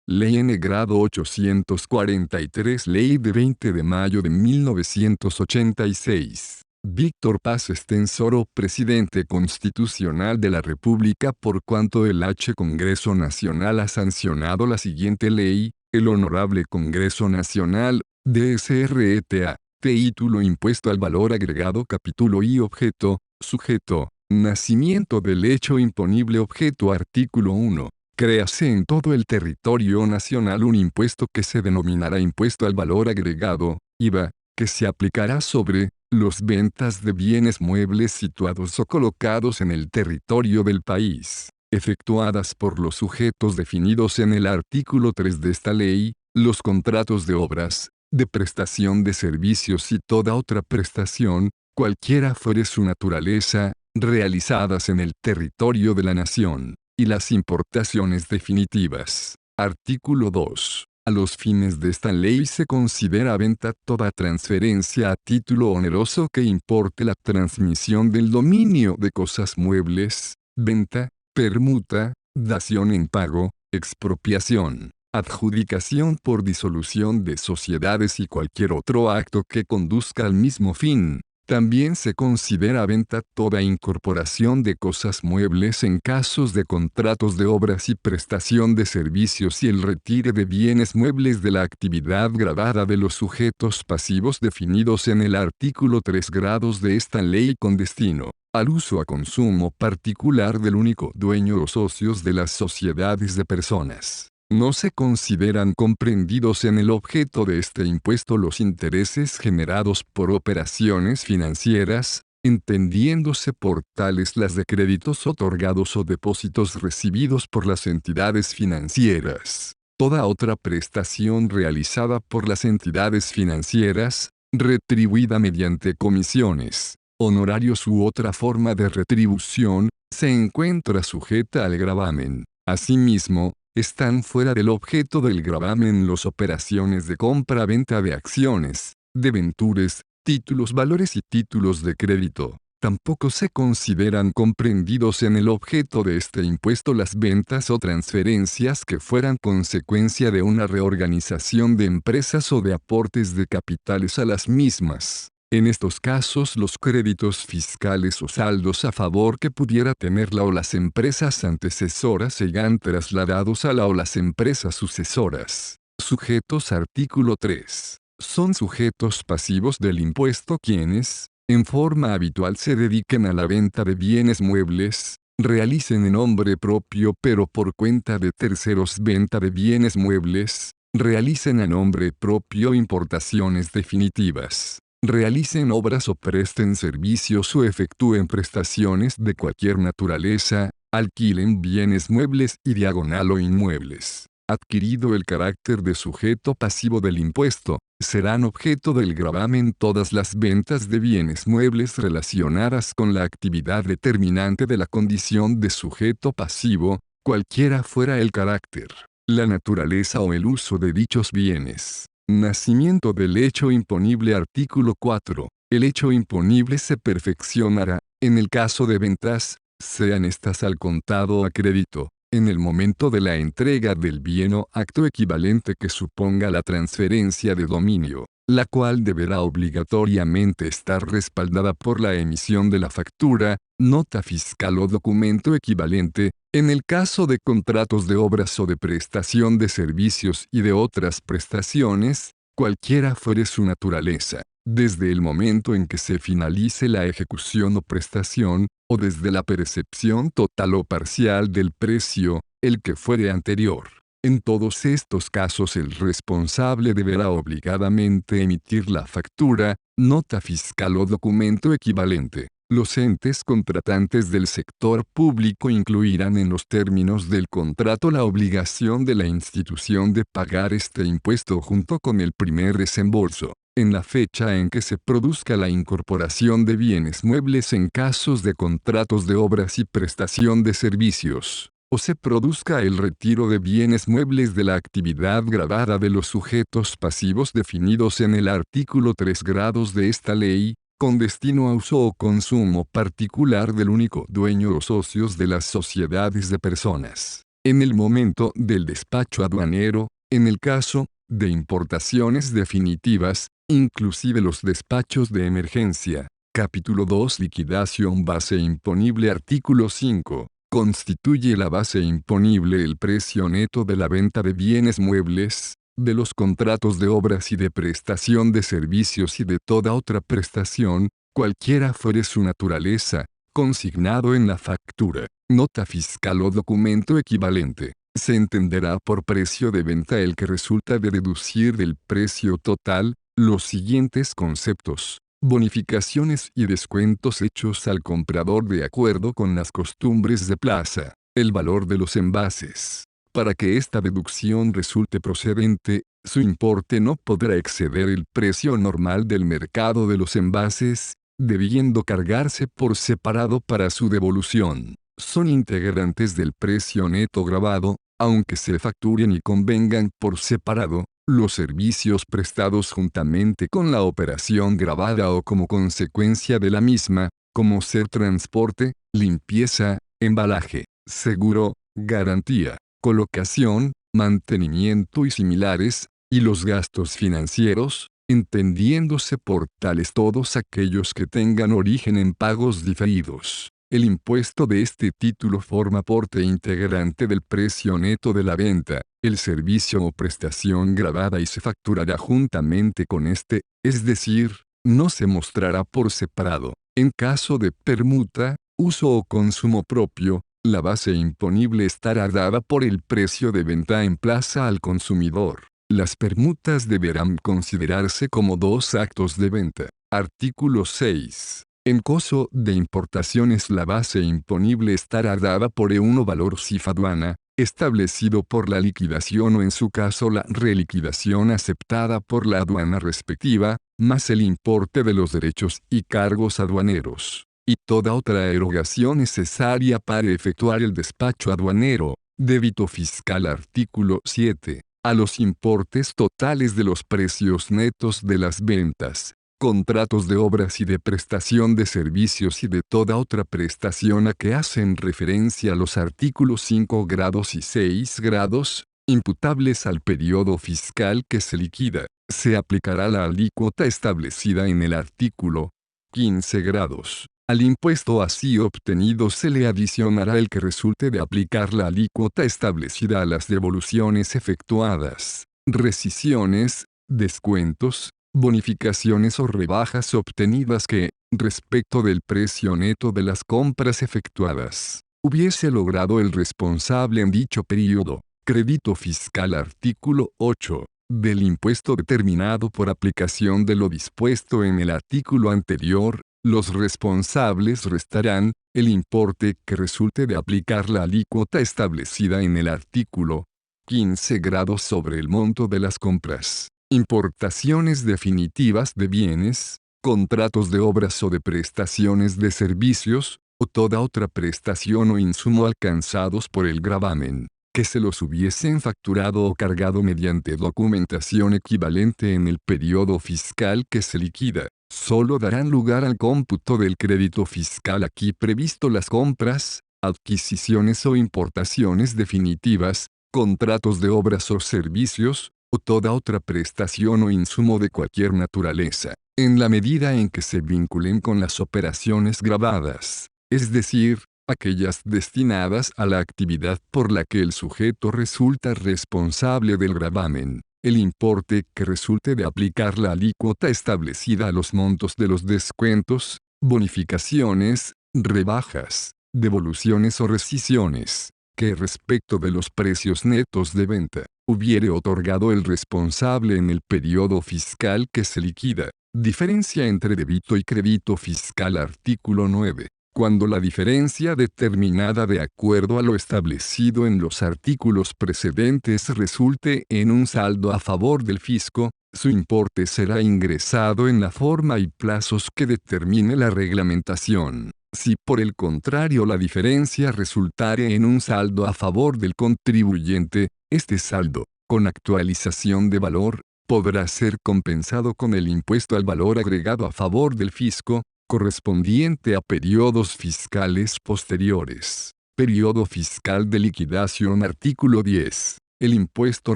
Ley N. Grado 843. Ley de 20 de mayo de 1986. Víctor Paz Estensoro, Presidente Constitucional de la República. Por cuanto el Congreso Nacional ha sancionado la siguiente ley, el Honorable Congreso Nacional, DSRTA, Título Impuesto al Valor Agregado, Capítulo I. Objeto, sujeto, nacimiento del hecho imponible. Objeto. Artículo 1. Créase en todo el territorio nacional un impuesto que se denominará Impuesto al Valor Agregado, IVA, que se aplicará sobre las ventas de bienes muebles situados o colocados en el territorio del país, efectuadas por los sujetos definidos en el artículo 3 de esta ley, los contratos de obras, de prestación de servicios y toda otra prestación, cualquiera fuere su naturaleza, realizadas en el territorio de la nación, y las importaciones definitivas. Artículo 2. A los fines de esta ley se considera venta toda transferencia a título oneroso que importe la transmisión del dominio de cosas muebles, venta, permuta, dación en pago, expropiación, adjudicación por disolución de sociedades y cualquier otro acto que conduzca al mismo fin. También se considera venta toda incorporación de cosas muebles en casos de contratos de obras y prestación de servicios y el retire de bienes muebles de la actividad gravada de los sujetos pasivos definidos en el artículo 3 grados de esta ley con destino al uso a consumo particular del único dueño o socios de las sociedades de personas. No se consideran comprendidos en el objeto de este impuesto los intereses generados por operaciones financieras, entendiéndose por tales las de créditos otorgados o depósitos recibidos por las entidades financieras. Toda otra prestación realizada por las entidades financieras, retribuida mediante comisiones, honorarios u otra forma de retribución, se encuentra sujeta al gravamen. Asimismo, están fuera del objeto del gravamen las operaciones de compra-venta de acciones, debentures, títulos valores y títulos de crédito. Tampoco se consideran comprendidos en el objeto de este impuesto las ventas o transferencias que fueran consecuencia de una reorganización de empresas o de aportes de capitales a las mismas. En estos casos los créditos fiscales o saldos a favor que pudiera tener la o las empresas antecesoras serán trasladados a la o las empresas sucesoras. Sujetos. Artículo 3. Son sujetos pasivos del impuesto quienes, en forma habitual se dediquen a la venta de bienes muebles, realicen en nombre propio pero por cuenta de terceros venta de bienes muebles, realicen a nombre propio importaciones definitivas, realicen obras o presten servicios o efectúen prestaciones de cualquier naturaleza, alquilen bienes muebles y diagonal o inmuebles. Adquirido el carácter de sujeto pasivo del impuesto, serán objeto del gravamen todas las ventas de bienes muebles relacionadas con la actividad determinante de la condición de sujeto pasivo, cualquiera fuera el carácter, la naturaleza o el uso de dichos bienes. Nacimiento del hecho imponible. Artículo 4. El hecho imponible se perfeccionará, en el caso de ventas, sean estas al contado o a crédito, en el momento de la entrega del bien o acto equivalente que suponga la transferencia de dominio, la cual deberá obligatoriamente estar respaldada por la emisión de la factura, nota fiscal o documento equivalente, en el caso de contratos de obras o de prestación de servicios y de otras prestaciones, cualquiera fuere su naturaleza, desde el momento en que se finalice la ejecución o prestación, o desde la percepción total o parcial del precio, el que fuere anterior. En todos estos casos el responsable deberá obligadamente emitir la factura, nota fiscal o documento equivalente. Los entes contratantes del sector público incluirán en los términos del contrato la obligación de la institución de pagar este impuesto junto con el primer desembolso, en la fecha en que se produzca la incorporación de bienes muebles en casos de contratos de obras y prestación de servicios, o se produzca el retiro de bienes muebles de la actividad gravada de los sujetos pasivos definidos en el artículo 3 grados de esta ley, con destino a uso o consumo particular del único dueño o socios de las sociedades de personas. En el momento del despacho aduanero, en el caso de importaciones definitivas, inclusive los despachos de emergencia. Capítulo 2 Liquidación base imponible. Artículo 5. Constituye la base imponible el precio neto de la venta de bienes muebles, de los contratos de obras y de prestación de servicios y de toda otra prestación, cualquiera fuere su naturaleza, consignado en la factura, nota fiscal o documento equivalente. Se entenderá por precio de venta el que resulta de deducir del precio total los siguientes conceptos: bonificaciones y descuentos hechos al comprador de acuerdo con las costumbres de plaza, el valor de los envases. Para que esta deducción resulte procedente, su importe no podrá exceder el precio normal del mercado de los envases, debiendo cargarse por separado para su devolución. Son integrantes del precio neto grabado, aunque se facturen y convengan por separado, los servicios prestados juntamente con la operación grabada o como consecuencia de la misma, como ser transporte, limpieza, embalaje, seguro, garantía, colocación, mantenimiento y similares, y los gastos financieros, entendiéndose por tales todos aquellos que tengan origen en pagos diferidos. El impuesto de este título forma parte integrante del precio neto de la venta, el servicio o prestación grabada y se facturará juntamente con este, es decir, no se mostrará por separado. En caso de permuta, uso o consumo propio, la base imponible estará dada por el precio de venta en plaza al consumidor. Las permutas deberán considerarse como dos actos de venta. Artículo 6. En caso de importaciones la base imponible estará dada por E1 valor CIF aduana, establecido por la liquidación o en su caso la reliquidación aceptada por la aduana respectiva, más el importe de los derechos y cargos aduaneros, y toda otra erogación necesaria para efectuar el despacho aduanero. Débito fiscal. Artículo 7. A los importes totales de los precios netos de las ventas, contratos de obras y de prestación de servicios y de toda otra prestación a que hacen referencia los artículos 5 grados y 6 grados, imputables al periodo fiscal que se liquida, se aplicará la alícuota establecida en el artículo 15 grados. Al impuesto así obtenido se le adicionará el que resulte de aplicar la alícuota establecida a las devoluciones efectuadas, rescisiones, descuentos, bonificaciones o rebajas obtenidas que, respecto del precio neto de las compras efectuadas, hubiese logrado el responsable en dicho periodo. Crédito fiscal. Artículo 8. Del impuesto determinado por aplicación de lo dispuesto en el artículo anterior, los responsables restarán el importe que resulte de aplicar la alícuota establecida en el artículo 15 grados sobre el monto de las compras, importaciones definitivas de bienes, contratos de obras o de prestaciones de servicios, o toda otra prestación o insumo alcanzados por el gravamen, que se los hubiesen facturado o cargado mediante documentación equivalente en el periodo fiscal que se liquida. Solo darán lugar al cómputo del crédito fiscal aquí previsto las compras, adquisiciones o importaciones definitivas, contratos de obras o servicios, o toda otra prestación o insumo de cualquier naturaleza, en la medida en que se vinculen con las operaciones gravadas, es decir, aquellas destinadas a la actividad por la que el sujeto resulta responsable del gravamen. El importe que resulte de aplicar la alícuota establecida a los montos de los descuentos, bonificaciones, rebajas, devoluciones o rescisiones, que respecto de los precios netos de venta, hubiere otorgado el responsable en el periodo fiscal que se liquida. Diferencia entre débito y crédito fiscal. Artículo 9. Cuando la diferencia determinada de acuerdo a lo establecido en los artículos precedentes resulte en un saldo a favor del fisco, su importe será ingresado en la forma y plazos que determine la reglamentación. Si por el contrario la diferencia resultare en un saldo a favor del contribuyente, este saldo, con actualización de valor, podrá ser compensado con el impuesto al valor agregado a favor del fisco, correspondiente a periodos fiscales posteriores. Periodo fiscal de liquidación. Artículo 10. El impuesto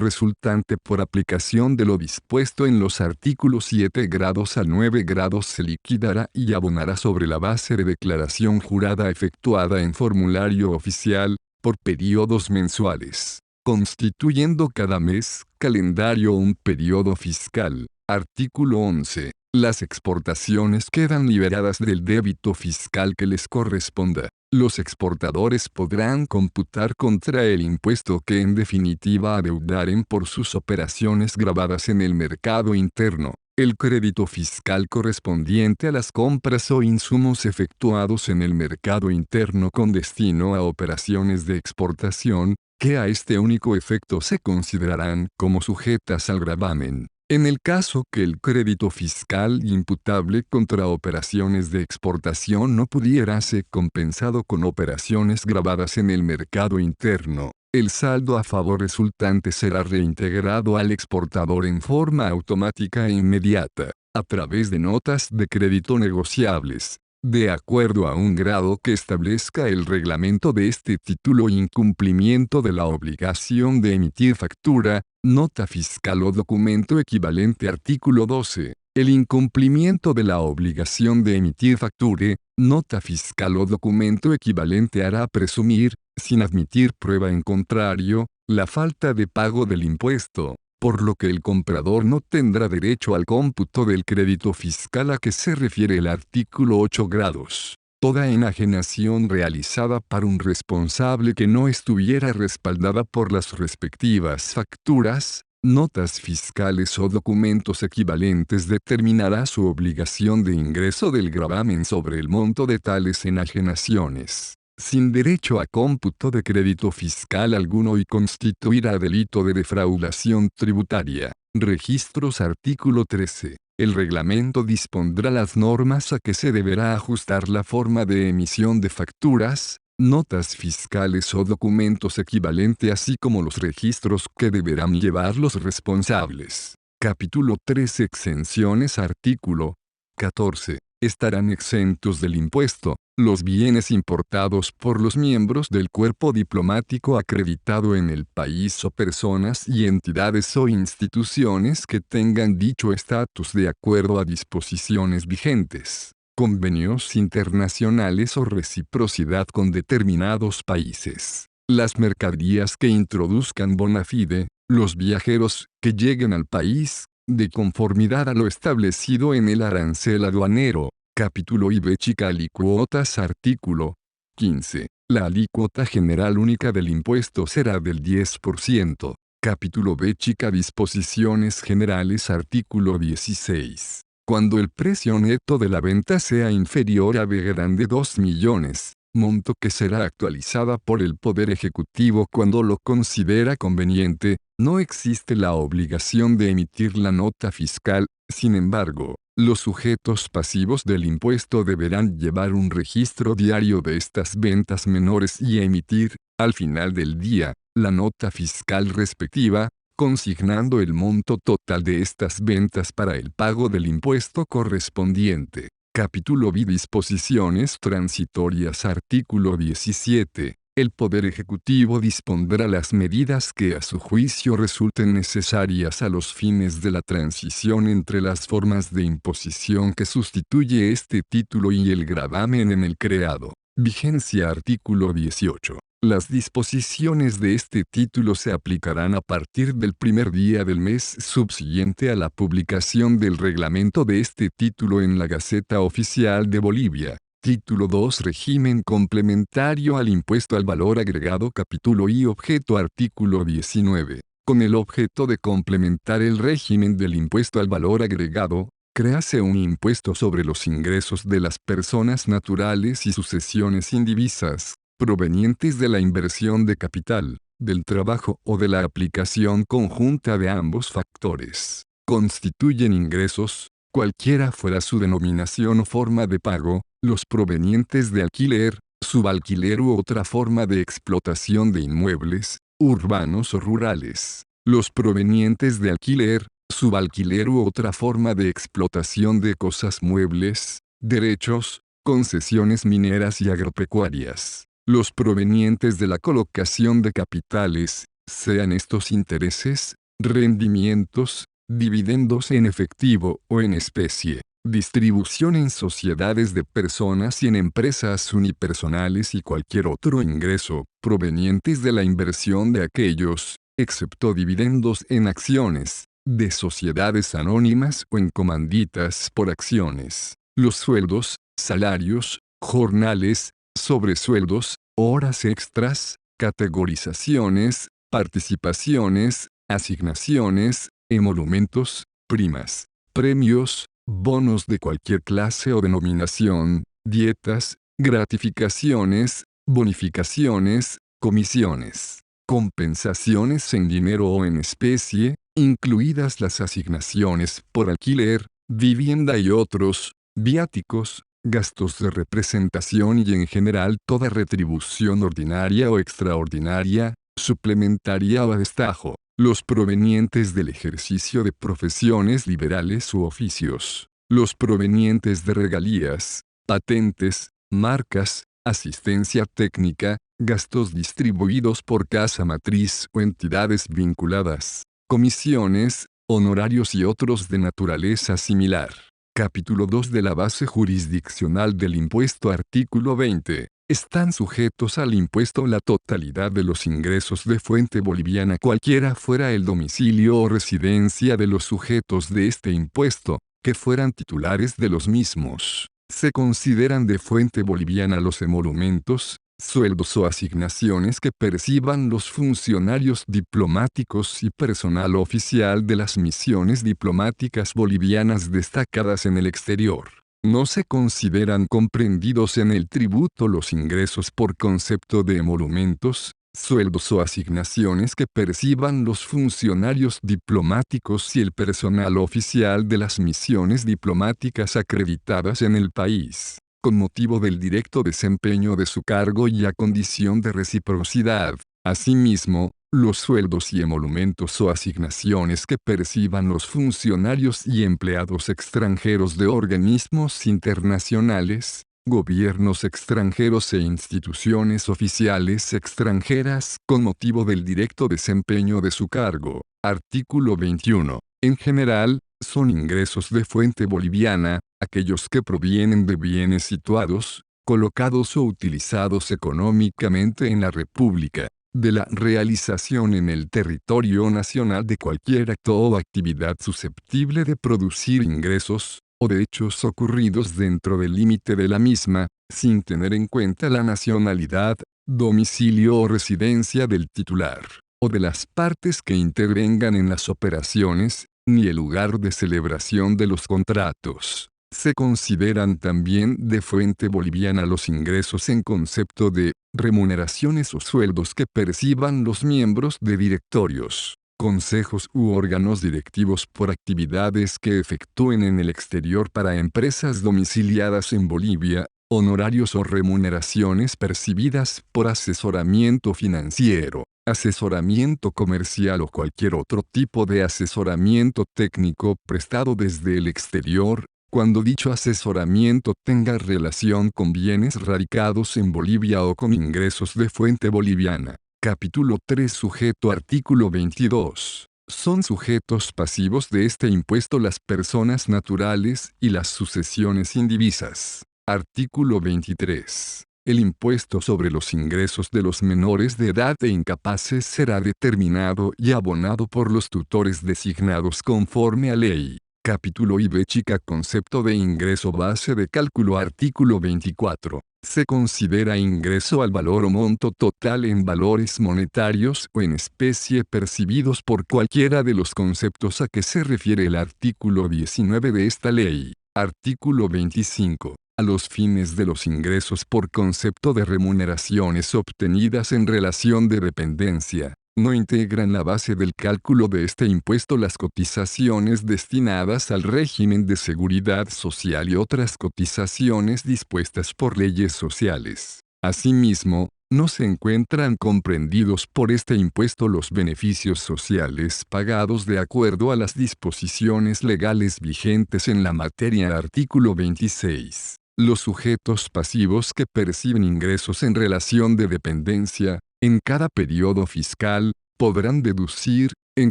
resultante por aplicación de lo dispuesto en los artículos 7 grados a 9 grados se liquidará y abonará sobre la base de declaración jurada efectuada en formulario oficial, por periodos mensuales, constituyendo cada mes calendario un periodo fiscal. Artículo 11. Las exportaciones quedan liberadas del débito fiscal que les corresponda. Los exportadores podrán computar contra el impuesto que en definitiva adeudaren por sus operaciones grabadas en el mercado interno, el crédito fiscal correspondiente a las compras o insumos efectuados en el mercado interno con destino a operaciones de exportación, que a este único efecto se considerarán como sujetas al gravamen. En el caso que el crédito fiscal imputable contra operaciones de exportación no pudiera ser compensado con operaciones gravadas en el mercado interno, el saldo a favor resultante será reintegrado al exportador en forma automática e inmediata, a través de notas de crédito negociables, de acuerdo a un grado que establezca el reglamento de este título. Incumplimiento de la obligación de emitir factura, nota fiscal o documento equivalente. Artículo 12. El incumplimiento de la obligación de emitir factura, nota fiscal o documento equivalente hará presumir, sin admitir prueba en contrario, la falta de pago del impuesto, por lo que el comprador no tendrá derecho al cómputo del crédito fiscal a que se refiere el artículo 8 grados. Toda enajenación realizada para un responsable que no estuviera respaldada por las respectivas facturas, notas fiscales o documentos equivalentes determinará su obligación de ingreso del gravamen sobre el monto de tales enajenaciones, sin derecho a cómputo de crédito fiscal alguno, y constituirá delito de defraudación tributaria. Registros. Artículo 13. El reglamento dispondrá las normas a que se deberá ajustar la forma de emisión de facturas, notas fiscales o documentos equivalentes, así como los registros que deberán llevar los responsables. Capítulo 13. Exenciones. Artículo 14. Estarán exentos del impuesto los bienes importados por los miembros del cuerpo diplomático acreditado en el país o personas y entidades o instituciones que tengan dicho estatus de acuerdo a disposiciones vigentes, convenios internacionales o reciprocidad con determinados países. Las mercaderías que introduzcan bona fide, los viajeros que lleguen al país, de conformidad a lo establecido en el arancel aduanero. Capítulo I. Chica. Alícuotas. Artículo 15. La alícuota general única del impuesto será del 10%. Capítulo B. Chica. Disposiciones generales. Artículo 16. Cuando el precio neto de la venta sea inferior a B grande 2 millones, monto que será actualizada por el Poder Ejecutivo cuando lo considera conveniente, no existe la obligación de emitir la nota fiscal. Sin embargo, los sujetos pasivos del impuesto deberán llevar un registro diario de estas ventas menores y emitir, al final del día, la nota fiscal respectiva, consignando el monto total de estas ventas para el pago del impuesto correspondiente. Capítulo B. Disposiciones transitorias. Artículo 17. El Poder Ejecutivo dispondrá las medidas que a su juicio resulten necesarias a los fines de la transición entre las formas de imposición que sustituye este título y el gravamen en el creado. Vigencia. Artículo 18. Las disposiciones de este título se aplicarán a partir del primer día del mes subsiguiente a la publicación del reglamento de este título en la Gaceta Oficial de Bolivia. Título 2. Régimen complementario al impuesto al valor agregado. Capítulo I. Objeto. Artículo 19. Con el objeto de complementar el régimen del impuesto al valor agregado, créase un impuesto sobre los ingresos de las personas naturales y sucesiones indivisas, provenientes de la inversión de capital, del trabajo o de la aplicación conjunta de ambos factores. Constituyen ingresos, cualquiera fuera su denominación o forma de pago, los provenientes de alquiler, subalquiler u otra forma de explotación de inmuebles, urbanos o rurales, los provenientes de alquiler, subalquiler u otra forma de explotación de cosas muebles, derechos, concesiones mineras y agropecuarias, los provenientes de la colocación de capitales, sean estos intereses, rendimientos, dividendos en efectivo o en especie, distribución en sociedades de personas y en empresas unipersonales y cualquier otro ingreso, provenientes de la inversión de aquellos, excepto dividendos en acciones, de sociedades anónimas o en comanditas por acciones, los sueldos, salarios, jornales, sobresueldos, horas extras, categorizaciones, participaciones, asignaciones, emolumentos, primas, premios, bonos de cualquier clase o denominación, dietas, gratificaciones, bonificaciones, comisiones, compensaciones en dinero o en especie, incluidas las asignaciones por alquiler, vivienda y otros, viáticos, gastos de representación y en general toda retribución ordinaria o extraordinaria, suplementaria o a destajo, los provenientes del ejercicio de profesiones liberales u oficios, los provenientes de regalías, patentes, marcas, asistencia técnica, gastos distribuidos por casa matriz o entidades vinculadas, comisiones, honorarios y otros de naturaleza similar. Capítulo 2 de la base jurisdiccional del impuesto. Artículo 20. Están sujetos al impuesto la totalidad de los ingresos de fuente boliviana cualquiera fuera el domicilio o residencia de los sujetos de este impuesto, que fueran titulares de los mismos. Se consideran de fuente boliviana los emolumentos, sueldos o asignaciones que perciban los funcionarios diplomáticos y personal oficial de las misiones diplomáticas bolivianas destacadas en el exterior. No se consideran comprendidos en el tributo los ingresos por concepto de emolumentos, sueldos o asignaciones que perciban los funcionarios diplomáticos y el personal oficial de las misiones diplomáticas acreditadas en el país, con motivo del directo desempeño de su cargo y a condición de reciprocidad. Asimismo, los sueldos y emolumentos o asignaciones que perciban los funcionarios y empleados extranjeros de organismos internacionales, gobiernos extranjeros e instituciones oficiales extranjeras con motivo del directo desempeño de su cargo. Artículo 21. En general, son ingresos de fuente boliviana, aquellos que provienen de bienes situados, colocados o utilizados económicamente en la República, de la realización en el territorio nacional de cualquier acto o actividad susceptible de producir ingresos, o de hechos ocurridos dentro del límite de la misma, sin tener en cuenta la nacionalidad, domicilio o residencia del titular, o de las partes que intervengan en las operaciones, ni el lugar de celebración de los contratos. Se consideran también de fuente boliviana los ingresos en concepto de remuneraciones o sueldos que perciban los miembros de directorios, consejos u órganos directivos por actividades que efectúen en el exterior para empresas domiciliadas en Bolivia, honorarios o remuneraciones percibidas por asesoramiento financiero, asesoramiento comercial o cualquier otro tipo de asesoramiento técnico prestado desde el exterior, cuando dicho asesoramiento tenga relación con bienes radicados en Bolivia o con ingresos de fuente boliviana. Capítulo 3. Sujeto. Artículo 22. Son sujetos pasivos de este impuesto las personas naturales y las sucesiones indivisas. Artículo 23. El impuesto sobre los ingresos de los menores de edad e incapaces será determinado y abonado por los tutores designados conforme a ley. Capítulo I. B chica. Concepto de ingreso. Base de cálculo. Artículo 24. Se considera ingreso al valor o monto total en valores monetarios o en especie percibidos por cualquiera de los conceptos a que se refiere el artículo 19 de esta ley. Artículo 25. A los fines de los ingresos por concepto de remuneraciones obtenidas en relación de dependencia, no integran la base del cálculo de este impuesto las cotizaciones destinadas al régimen de seguridad social y otras cotizaciones dispuestas por leyes sociales. Asimismo, no se encuentran comprendidos por este impuesto los beneficios sociales pagados de acuerdo a las disposiciones legales vigentes en la materia. Artículo 26. Los sujetos pasivos que perciben ingresos en relación de dependencia, en cada periodo fiscal, podrán deducir, en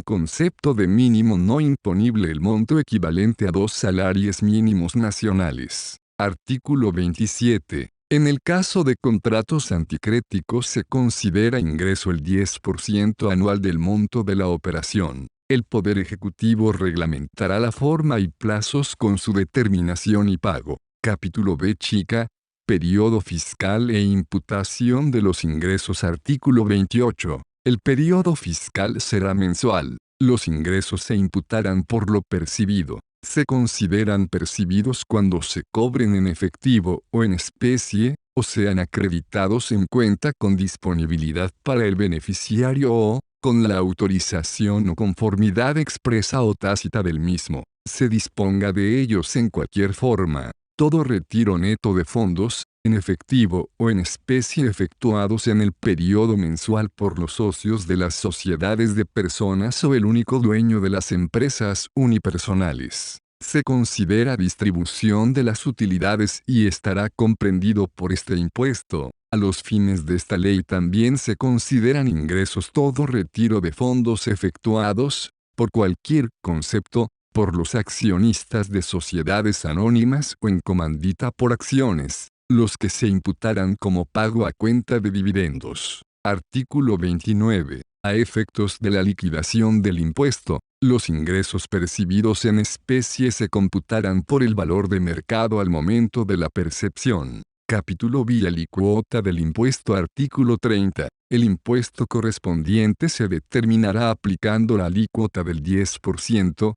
concepto de mínimo no imponible, el monto equivalente a 2 salarios mínimos nacionales. Artículo 27. En el caso de contratos anticréticos se considera ingreso el 10% anual del monto de la operación. El Poder Ejecutivo reglamentará la forma y plazos con su determinación y pago. Capítulo B chica. Periodo fiscal e imputación de los ingresos. Artículo 28. El periodo fiscal será mensual. Los ingresos se imputarán por lo percibido. Se consideran percibidos cuando se cobren en efectivo o en especie, o sean acreditados en cuenta con disponibilidad para el beneficiario o, con la autorización o conformidad expresa o tácita del mismo, se disponga de ellos en cualquier forma. Todo retiro neto de fondos, en efectivo o en especie efectuados en el periodo mensual por los socios de las sociedades de personas o el único dueño de las empresas unipersonales, se considera distribución de las utilidades y estará comprendido por este impuesto. A los fines de esta ley también se consideran ingresos todo retiro de fondos efectuados, por cualquier concepto, por los accionistas de sociedades anónimas o en comandita por acciones, los que se imputarán como pago a cuenta de dividendos. Artículo 29. A efectos de la liquidación del impuesto, los ingresos percibidos en especie se computarán por el valor de mercado al momento de la percepción. Capítulo B. Alicuota del impuesto. Artículo 30. El impuesto correspondiente se determinará aplicando la alícuota del 10%,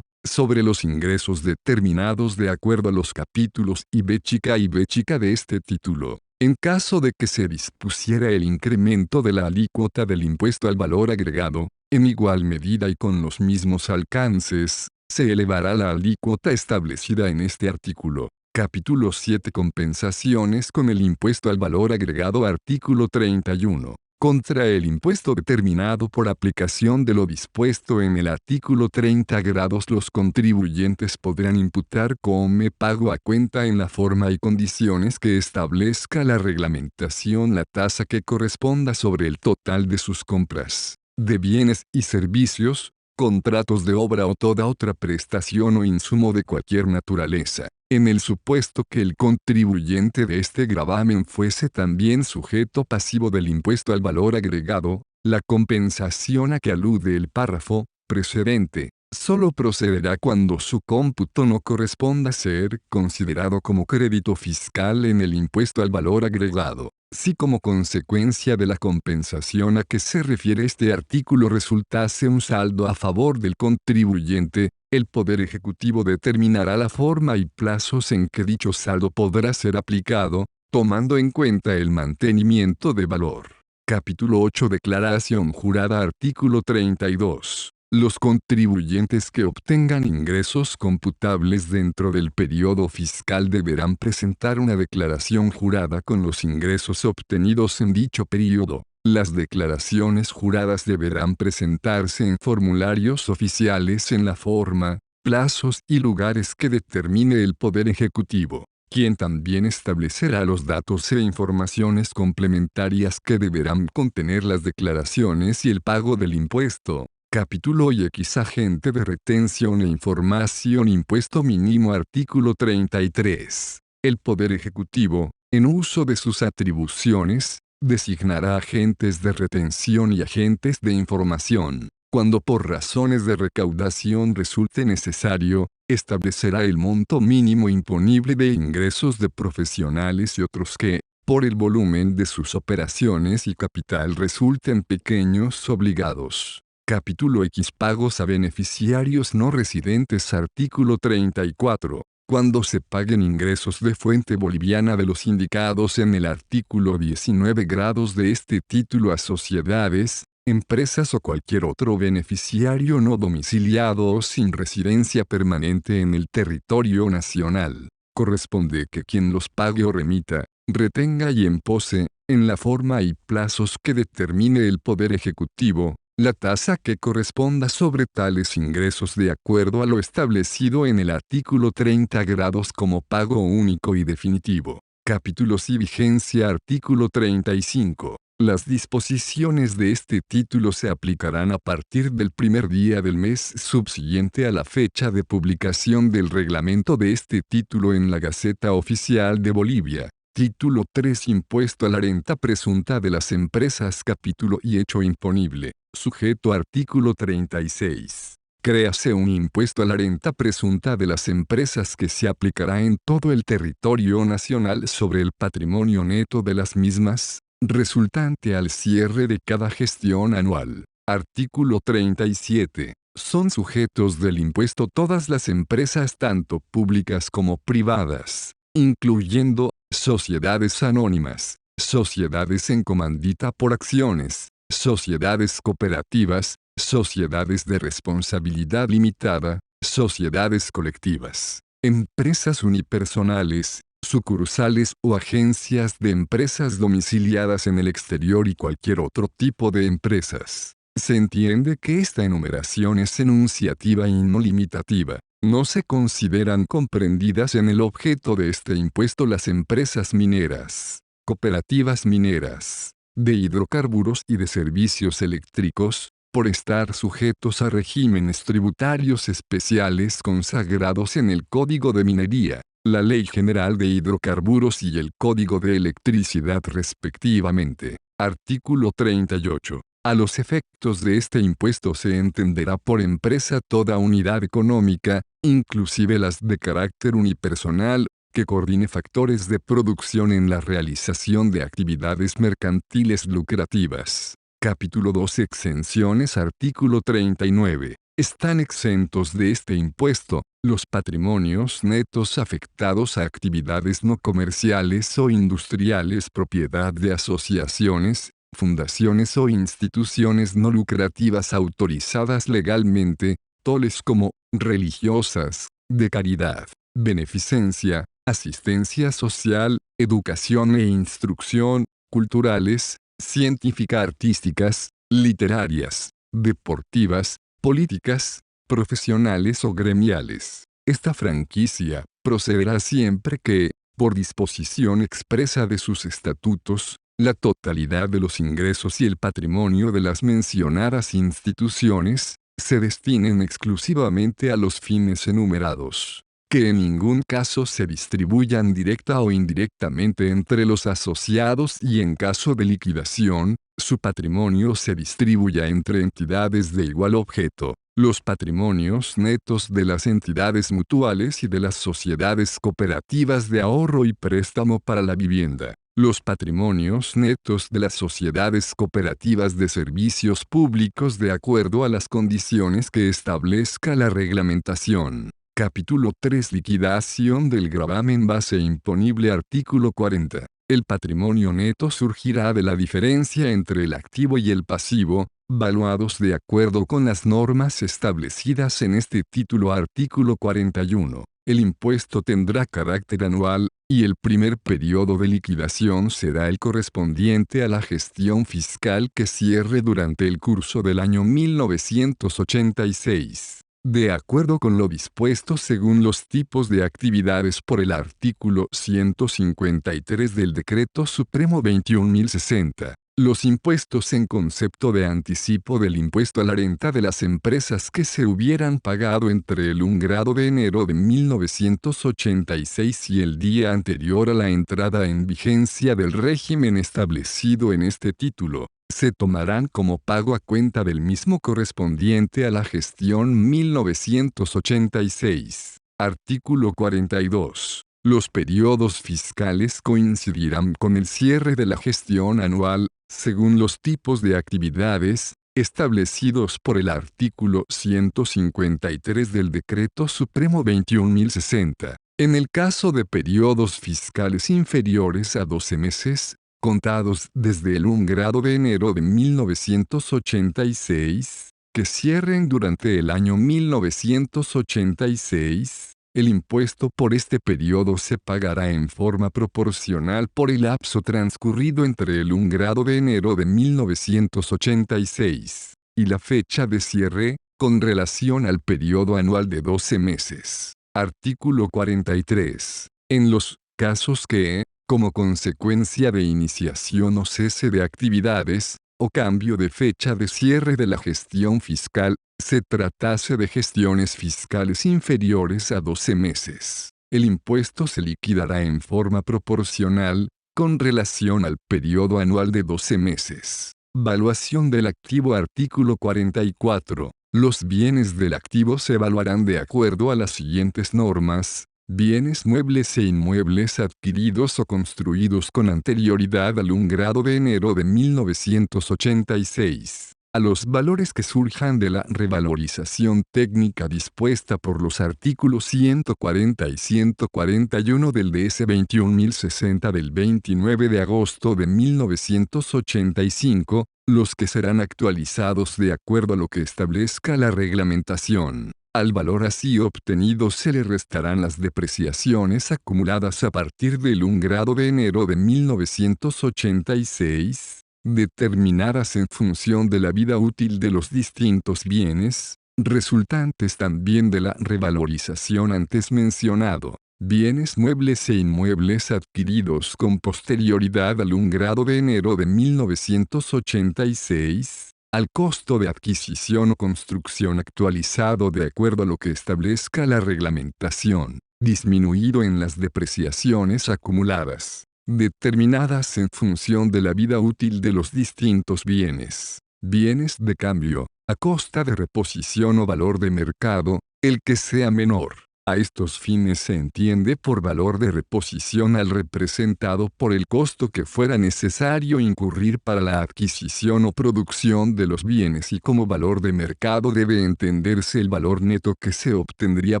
sobre los ingresos determinados de acuerdo a los capítulos I chica y B chica de este título. En caso de que se dispusiera el incremento de la alícuota del impuesto al valor agregado, en igual medida y con los mismos alcances, se elevará la alícuota establecida en este artículo. Capítulo 7. Compensaciones con el impuesto al valor agregado. Artículo 31. Contra el impuesto determinado por aplicación de lo dispuesto en el artículo 30 grados, los contribuyentes podrán imputar como pago a cuenta en la forma y condiciones que establezca la reglamentación la tasa que corresponda sobre el total de sus compras, de bienes y servicios, contratos de obra o toda otra prestación o insumo de cualquier naturaleza, en el supuesto que el contribuyente de este gravamen fuese también sujeto pasivo del impuesto al valor agregado. La compensación a que alude el párrafo precedente solo procederá cuando su cómputo no corresponda ser considerado como crédito fiscal en el impuesto al valor agregado. Si como consecuencia de la compensación a que se refiere este artículo resultase un saldo a favor del contribuyente, el Poder Ejecutivo determinará la forma y plazos en que dicho saldo podrá ser aplicado, tomando en cuenta el mantenimiento de valor. Capítulo 8. Declaración jurada. Artículo 32. Los contribuyentes que obtengan ingresos computables dentro del periodo fiscal deberán presentar una declaración jurada con los ingresos obtenidos en dicho periodo. Las declaraciones juradas deberán presentarse en formularios oficiales en la forma, plazos y lugares que determine el Poder Ejecutivo, quien también establecerá los datos e informaciones complementarias que deberán contener las declaraciones y el pago del impuesto. Capítulo X. Agente de retención e información. Impuesto mínimo. Artículo 33. El Poder Ejecutivo, en uso de sus atribuciones, designará agentes de retención y agentes de información. Cuando por razones de recaudación resulte necesario, establecerá el monto mínimo imponible de ingresos de profesionales y otros que, por el volumen de sus operaciones y capital, resulten pequeños obligados. Capítulo X. Pagos a beneficiarios no residentes. Artículo 34. Cuando se paguen ingresos de fuente boliviana de los indicados en el artículo 19 grados de este título a sociedades, empresas o cualquier otro beneficiario no domiciliado o sin residencia permanente en el territorio nacional, corresponde que quien los pague o remita, retenga y empose, en la forma y plazos que determine el Poder Ejecutivo, la tasa que corresponda sobre tales ingresos de acuerdo a lo establecido en el artículo 30 grados como pago único y definitivo. Capítulos y vigencia. Artículo 35. Las disposiciones de este título se aplicarán a partir del primer día del mes subsiguiente a la fecha de publicación del reglamento de este título en la Gaceta Oficial de Bolivia. Título 3. Impuesto a la renta presunta de las empresas. Capítulo y hecho imponible. Sujeto artículo 36. Créase un impuesto a la renta presunta de las empresas que se aplicará en todo el territorio nacional sobre el patrimonio neto de las mismas, resultante al cierre de cada gestión anual. Artículo 37. Son sujetos del impuesto todas las empresas tanto públicas como privadas, incluyendo sociedades anónimas, sociedades en comandita por acciones, sociedades cooperativas, sociedades de responsabilidad limitada, sociedades colectivas, empresas unipersonales, sucursales o agencias de empresas domiciliadas en el exterior y cualquier otro tipo de empresas. Se entiende que esta enumeración es enunciativa y no limitativa. No se consideran comprendidas en el objeto de este impuesto las empresas mineras, cooperativas mineras, de hidrocarburos y de servicios eléctricos, por estar sujetos a regímenes tributarios especiales consagrados en el Código de Minería, la Ley General de Hidrocarburos y el Código de Electricidad respectivamente. Artículo 38. A los efectos de este impuesto se entenderá por empresa toda unidad económica, inclusive las de carácter unipersonal, que coordine factores de producción en la realización de actividades mercantiles lucrativas. Capítulo 2. Exenciones. Artículo 39. Están exentos de este impuesto los patrimonios netos afectados a actividades no comerciales o industriales propiedad de asociaciones, fundaciones o instituciones no lucrativas autorizadas legalmente, tales como religiosas, de caridad, beneficencia, asistencia social, educación e instrucción, culturales, científica-artísticas, literarias, deportivas, políticas, profesionales o gremiales. Esta franquicia procederá siempre que, por disposición expresa de sus estatutos, la totalidad de los ingresos y el patrimonio de las mencionadas instituciones se destinen exclusivamente a los fines enumerados. Que en ningún caso se distribuyan directa o indirectamente entre los asociados y en caso de liquidación, su patrimonio se distribuya entre entidades de igual objeto. Los patrimonios netos de las entidades mutuales y de las sociedades cooperativas de ahorro y préstamo para la vivienda. Los patrimonios netos de las sociedades cooperativas de servicios públicos de acuerdo a las condiciones que establezca la reglamentación. Capítulo 3. Liquidación del gravamen base imponible. Artículo 40. El patrimonio neto surgirá de la diferencia entre el activo y el pasivo, valuados de acuerdo con las normas establecidas en este título. Artículo 41. El impuesto tendrá carácter anual, y el primer periodo de liquidación será el correspondiente a la gestión fiscal que cierre durante el curso del año 1986. De acuerdo con lo dispuesto según los tipos de actividades por el artículo 153 del Decreto Supremo 21.060, los impuestos en concepto de anticipo del impuesto a la renta de las empresas que se hubieran pagado entre el 1 grado de enero de 1986 y el día anterior a la entrada en vigencia del régimen establecido en este título, se tomarán como pago a cuenta del mismo correspondiente a la gestión 1986. Artículo 42. Los periodos fiscales coincidirán con el cierre de la gestión anual, según los tipos de actividades, establecidos por el artículo 153 del Decreto Supremo 21.060. En el caso de periodos fiscales inferiores a 12 meses, contados desde el 1 grado de enero de 1986, que cierren durante el año 1986, el impuesto por este periodo se pagará en forma proporcional por el lapso transcurrido entre el 1 grado de enero de 1986 y la fecha de cierre, con relación al periodo anual de 12 meses. Artículo 43. En los casos que, como consecuencia de iniciación o cese de actividades, o cambio de fecha de cierre de la gestión fiscal, se tratase de gestiones fiscales inferiores a 12 meses, el impuesto se liquidará en forma proporcional, con relación al periodo anual de 12 meses. Valuación del activo. Artículo 44. Los bienes del activo se evaluarán de acuerdo a las siguientes normas: bienes muebles e inmuebles adquiridos o construidos con anterioridad al 1 grado de enero de 1986. A los valores que surjan de la revalorización técnica dispuesta por los artículos 140 y 141 del DS 21060 del 29 de agosto de 1985, los que serán actualizados de acuerdo a lo que establezca la reglamentación. Al valor así obtenido se le restarán las depreciaciones acumuladas a partir del 1 grado de enero de 1986, determinadas en función de la vida útil de los distintos bienes, resultantes también de la revalorización antes mencionado. Bienes muebles e inmuebles adquiridos con posterioridad al 1 grado de enero de 1986, al costo de adquisición o construcción actualizado de acuerdo a lo que establezca la reglamentación, disminuido en las depreciaciones acumuladas, determinadas en función de la vida útil de los distintos bienes. Bienes de cambio, a costa de reposición o valor de mercado, el que sea menor. A estos fines se entiende por valor de reposición al representado por el costo que fuera necesario incurrir para la adquisición o producción de los bienes, y como valor de mercado debe entenderse el valor neto que se obtendría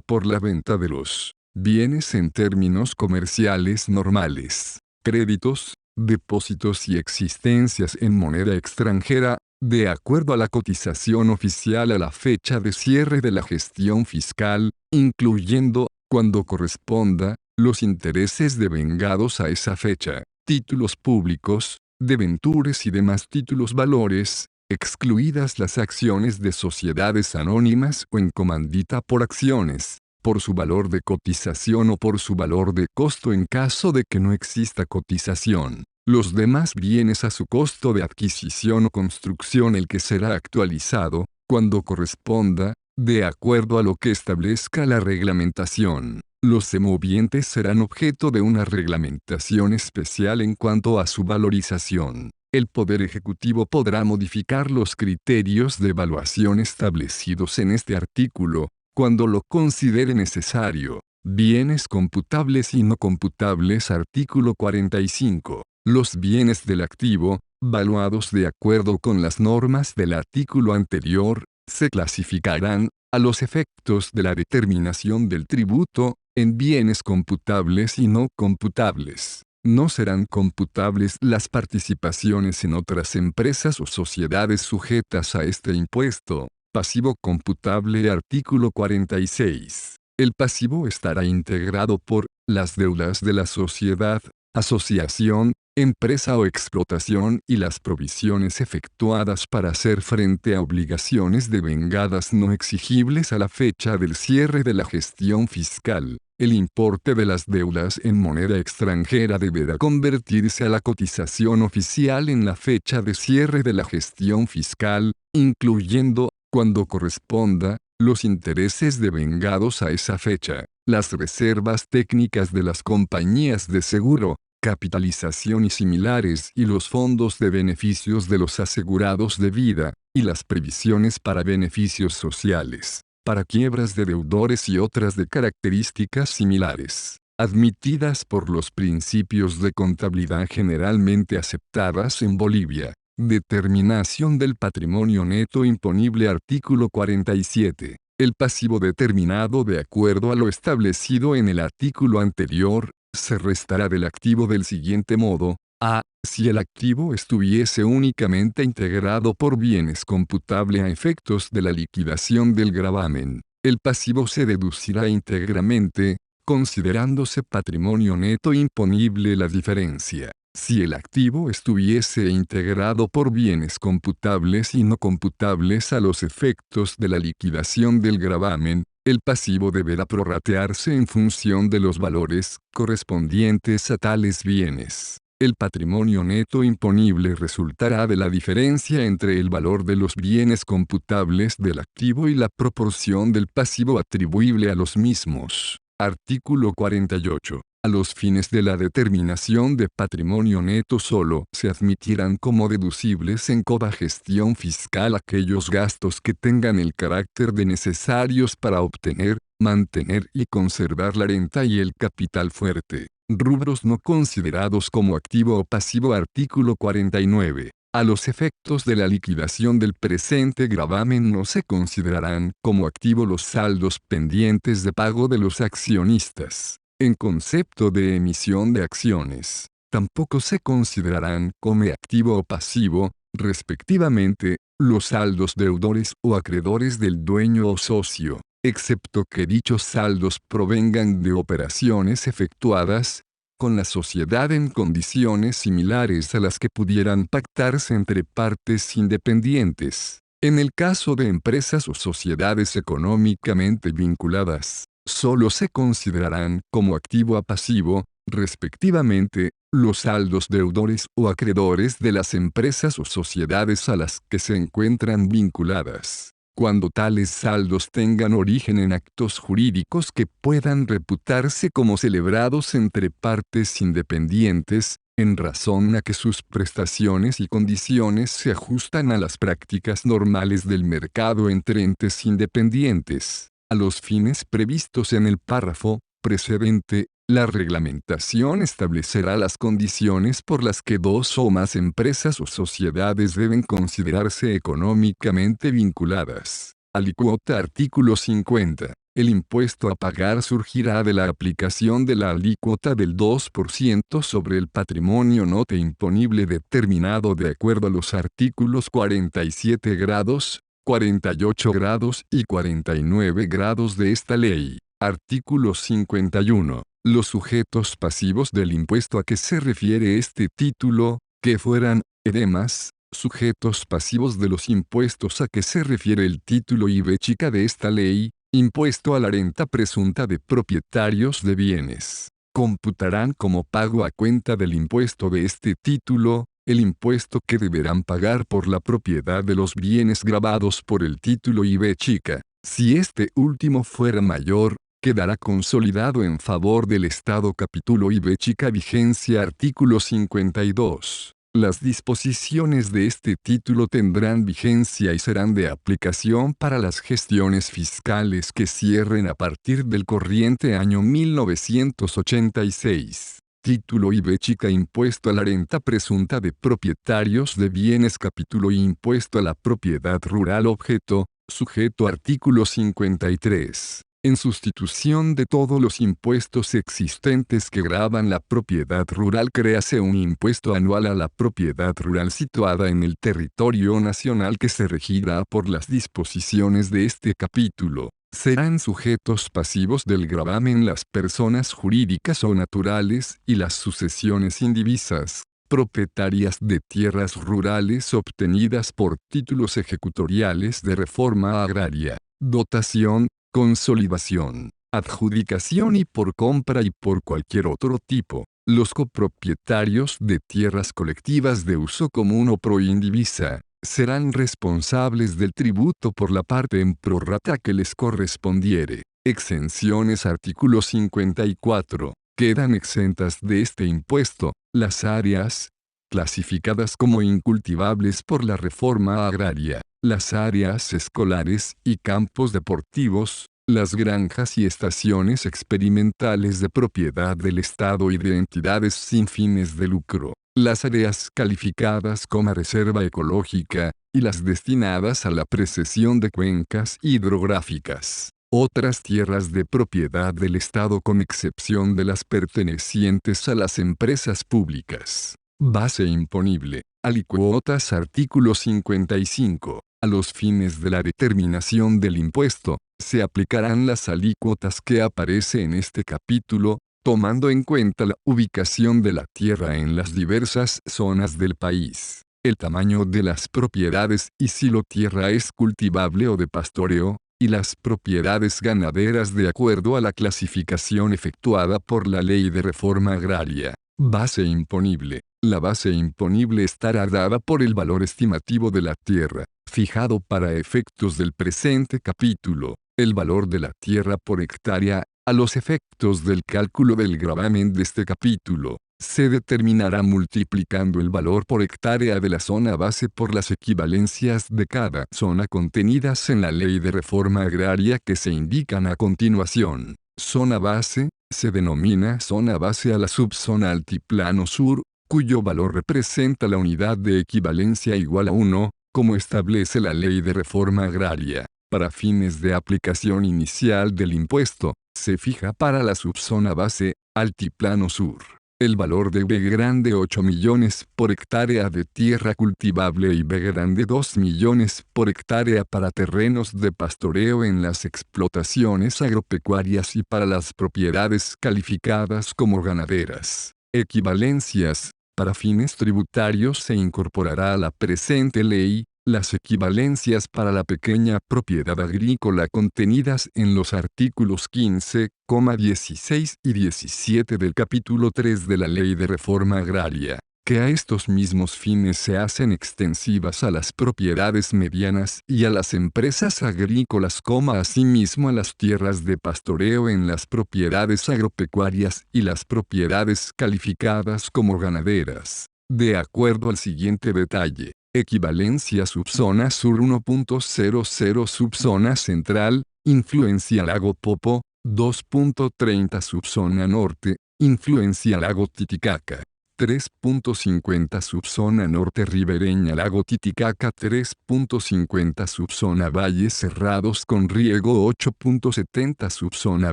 por la venta de los bienes en términos comerciales normales. Créditos, depósitos y existencias en moneda extranjera, de acuerdo a la cotización oficial a la fecha de cierre de la gestión fiscal, incluyendo, cuando corresponda, los intereses devengados a esa fecha, títulos públicos, debentures y demás títulos valores, excluidas las acciones de sociedades anónimas o en comandita por acciones, por su valor de cotización o por su valor de costo en caso de que no exista cotización. Los demás bienes a su costo de adquisición o construcción, el que será actualizado, cuando corresponda, de acuerdo a lo que establezca la reglamentación. Los semovientes serán objeto de una reglamentación especial en cuanto a su valorización. El Poder Ejecutivo podrá modificar los criterios de evaluación establecidos en este artículo, cuando lo considere necesario. Bienes computables y no computables. Artículo 45. Los bienes del activo, valuados de acuerdo con las normas del artículo anterior, se clasificarán, a los efectos de la determinación del tributo, en bienes computables y no computables. No serán computables las participaciones en otras empresas o sociedades sujetas a este impuesto. Pasivo computable. Artículo 46. El pasivo estará integrado por las deudas de la sociedad, asociación, empresa o explotación y las provisiones efectuadas para hacer frente a obligaciones devengadas no exigibles a la fecha del cierre de la gestión fiscal. El importe de las deudas en moneda extranjera deberá convertirse a la cotización oficial en la fecha de cierre de la gestión fiscal, incluyendo, cuando corresponda, los intereses devengados a esa fecha, las reservas técnicas de las compañías de seguro, capitalización y similares, y los fondos de beneficios de los asegurados de vida, y las previsiones para beneficios sociales, para quiebras de deudores y otras de características similares, admitidas por los principios de contabilidad generalmente aceptadas en Bolivia. Determinación del patrimonio neto imponible. Artículo 47. El pasivo determinado de acuerdo a lo establecido en el artículo anterior, se restará del activo del siguiente modo: a. Si el activo estuviese únicamente integrado por bienes computable a efectos de la liquidación del gravamen, el pasivo se deducirá íntegramente, considerándose patrimonio neto imponible la diferencia. Si el activo estuviese integrado por bienes computables y no computables a los efectos de la liquidación del gravamen, el pasivo deberá prorratearse en función de los valores correspondientes a tales bienes. El patrimonio neto imponible resultará de la diferencia entre el valor de los bienes computables del activo y la proporción del pasivo atribuible a los mismos. Artículo 48. A los fines de la determinación de patrimonio neto solo se admitirán como deducibles en toda gestión fiscal aquellos gastos que tengan el carácter de necesarios para obtener, mantener y conservar la renta y el capital fuerte. Rubros no considerados como activo o pasivo. Artículo 49. A los efectos de la liquidación del presente gravamen no se considerarán como activo los saldos pendientes de pago de los accionistas, en concepto de emisión de acciones. Tampoco se considerarán como activo o pasivo, respectivamente, los saldos deudores o acreedores del dueño o socio, excepto que dichos saldos provengan de operaciones efectuadas con la sociedad en condiciones similares a las que pudieran pactarse entre partes independientes. En el caso de empresas o sociedades económicamente vinculadas, solo se considerarán como activo o pasivo, respectivamente, los saldos deudores o acreedores de las empresas o sociedades a las que se encuentran vinculadas, cuando tales saldos tengan origen en actos jurídicos que puedan reputarse como celebrados entre partes independientes, en razón a que sus prestaciones y condiciones se ajustan a las prácticas normales del mercado entre entes independientes. A los fines previstos en el párrafo precedente, la reglamentación establecerá las condiciones por las que dos o más empresas o sociedades deben considerarse económicamente vinculadas. Alícuota. Artículo 50. El impuesto a pagar surgirá de la aplicación de la alícuota del 2% sobre el patrimonio note imponible determinado de acuerdo a los artículos 47 grados, 48 grados y 49 grados de esta ley. Artículo 51. Los sujetos pasivos del impuesto a que se refiere este título, que fueran, además, sujetos pasivos de los impuestos a que se refiere el título IB chica de esta ley, impuesto a la renta presunta de propietarios de bienes, computarán como pago a cuenta del impuesto de este título, el impuesto que deberán pagar por la propiedad de los bienes gravados por el título IB chica. Si este último fuera mayor, quedará consolidado en favor del Estado. Capítulo IB chica. Vigencia. Artículo 52. Las disposiciones de este título tendrán vigencia y serán de aplicación para las gestiones fiscales que cierren a partir del corriente año 1986. Título IB chica. Impuesto a la renta presunta de propietarios de bienes. Capítulo I. Impuesto a la propiedad rural. Objeto, sujeto. Artículo 53. En sustitución de todos los impuestos existentes que gravan la propiedad rural, créase un impuesto anual a la propiedad rural situada en el territorio nacional que se regirá por las disposiciones de este capítulo. Serán sujetos pasivos del gravamen las personas jurídicas o naturales y las sucesiones indivisas, propietarias de tierras rurales obtenidas por títulos ejecutoriales de reforma agraria, dotación, consolidación, adjudicación y por compra y por cualquier otro tipo. Los copropietarios de tierras colectivas de uso común o proindivisa serán responsables del tributo por la parte en prorrata que les correspondiere. Exenciones. Artículo 54. Quedan exentas de este impuesto las áreas clasificadas como incultivables por la reforma agraria, las áreas escolares y campos deportivos, las granjas y estaciones experimentales de propiedad del Estado y de entidades sin fines de lucro, las áreas calificadas como reserva ecológica, y las destinadas a la precesión de cuencas hidrográficas. Otras tierras de propiedad del Estado con excepción de las pertenecientes a las empresas públicas. Base imponible. Alícuotas. Artículo 55. A los fines de la determinación del impuesto, se aplicarán las alícuotas que aparece en este capítulo, tomando en cuenta la ubicación de la tierra en las diversas zonas del país, el tamaño de las propiedades y si la tierra es cultivable o de pastoreo, y las propiedades ganaderas de acuerdo a la clasificación efectuada por la Ley de Reforma Agraria. Base imponible. La base imponible estará dada por el valor estimativo de la tierra, fijado para efectos del presente capítulo. El valor de la tierra por hectárea, a los efectos del cálculo del gravamen de este capítulo, se determinará multiplicando el valor por hectárea de la zona base por las equivalencias de cada zona contenidas en la Ley de Reforma Agraria que se indican a continuación. Zona base, se denomina zona base a la subzona Altiplano Sur, cuyo valor representa la unidad de equivalencia igual a 1, como establece la Ley de Reforma Agraria. Para fines de aplicación inicial del impuesto, se fija para la subzona base, Altiplano Sur, el valor de B grande 8 millones por hectárea de tierra cultivable y B grande 2 millones por hectárea para terrenos de pastoreo en las explotaciones agropecuarias y para las propiedades calificadas como ganaderas. Equivalencias. Para fines tributarios se incorporará a la presente ley, las equivalencias para la pequeña propiedad agrícola contenidas en los artículos 15, 16 y 17 del capítulo 3 de la Ley de Reforma Agraria, que a estos mismos fines se hacen extensivas a las propiedades medianas y a las empresas agrícolas, asimismo a las tierras de pastoreo en las propiedades agropecuarias y las propiedades calificadas como ganaderas, de acuerdo al siguiente detalle. Equivalencia subzona sur 1.00 subzona central, influencia lago Popo, 2.30 subzona norte, influencia lago Titicaca, 3.50 subzona norte ribereña lago Titicaca 3.50 subzona valles cerrados con riego 8.70 subzona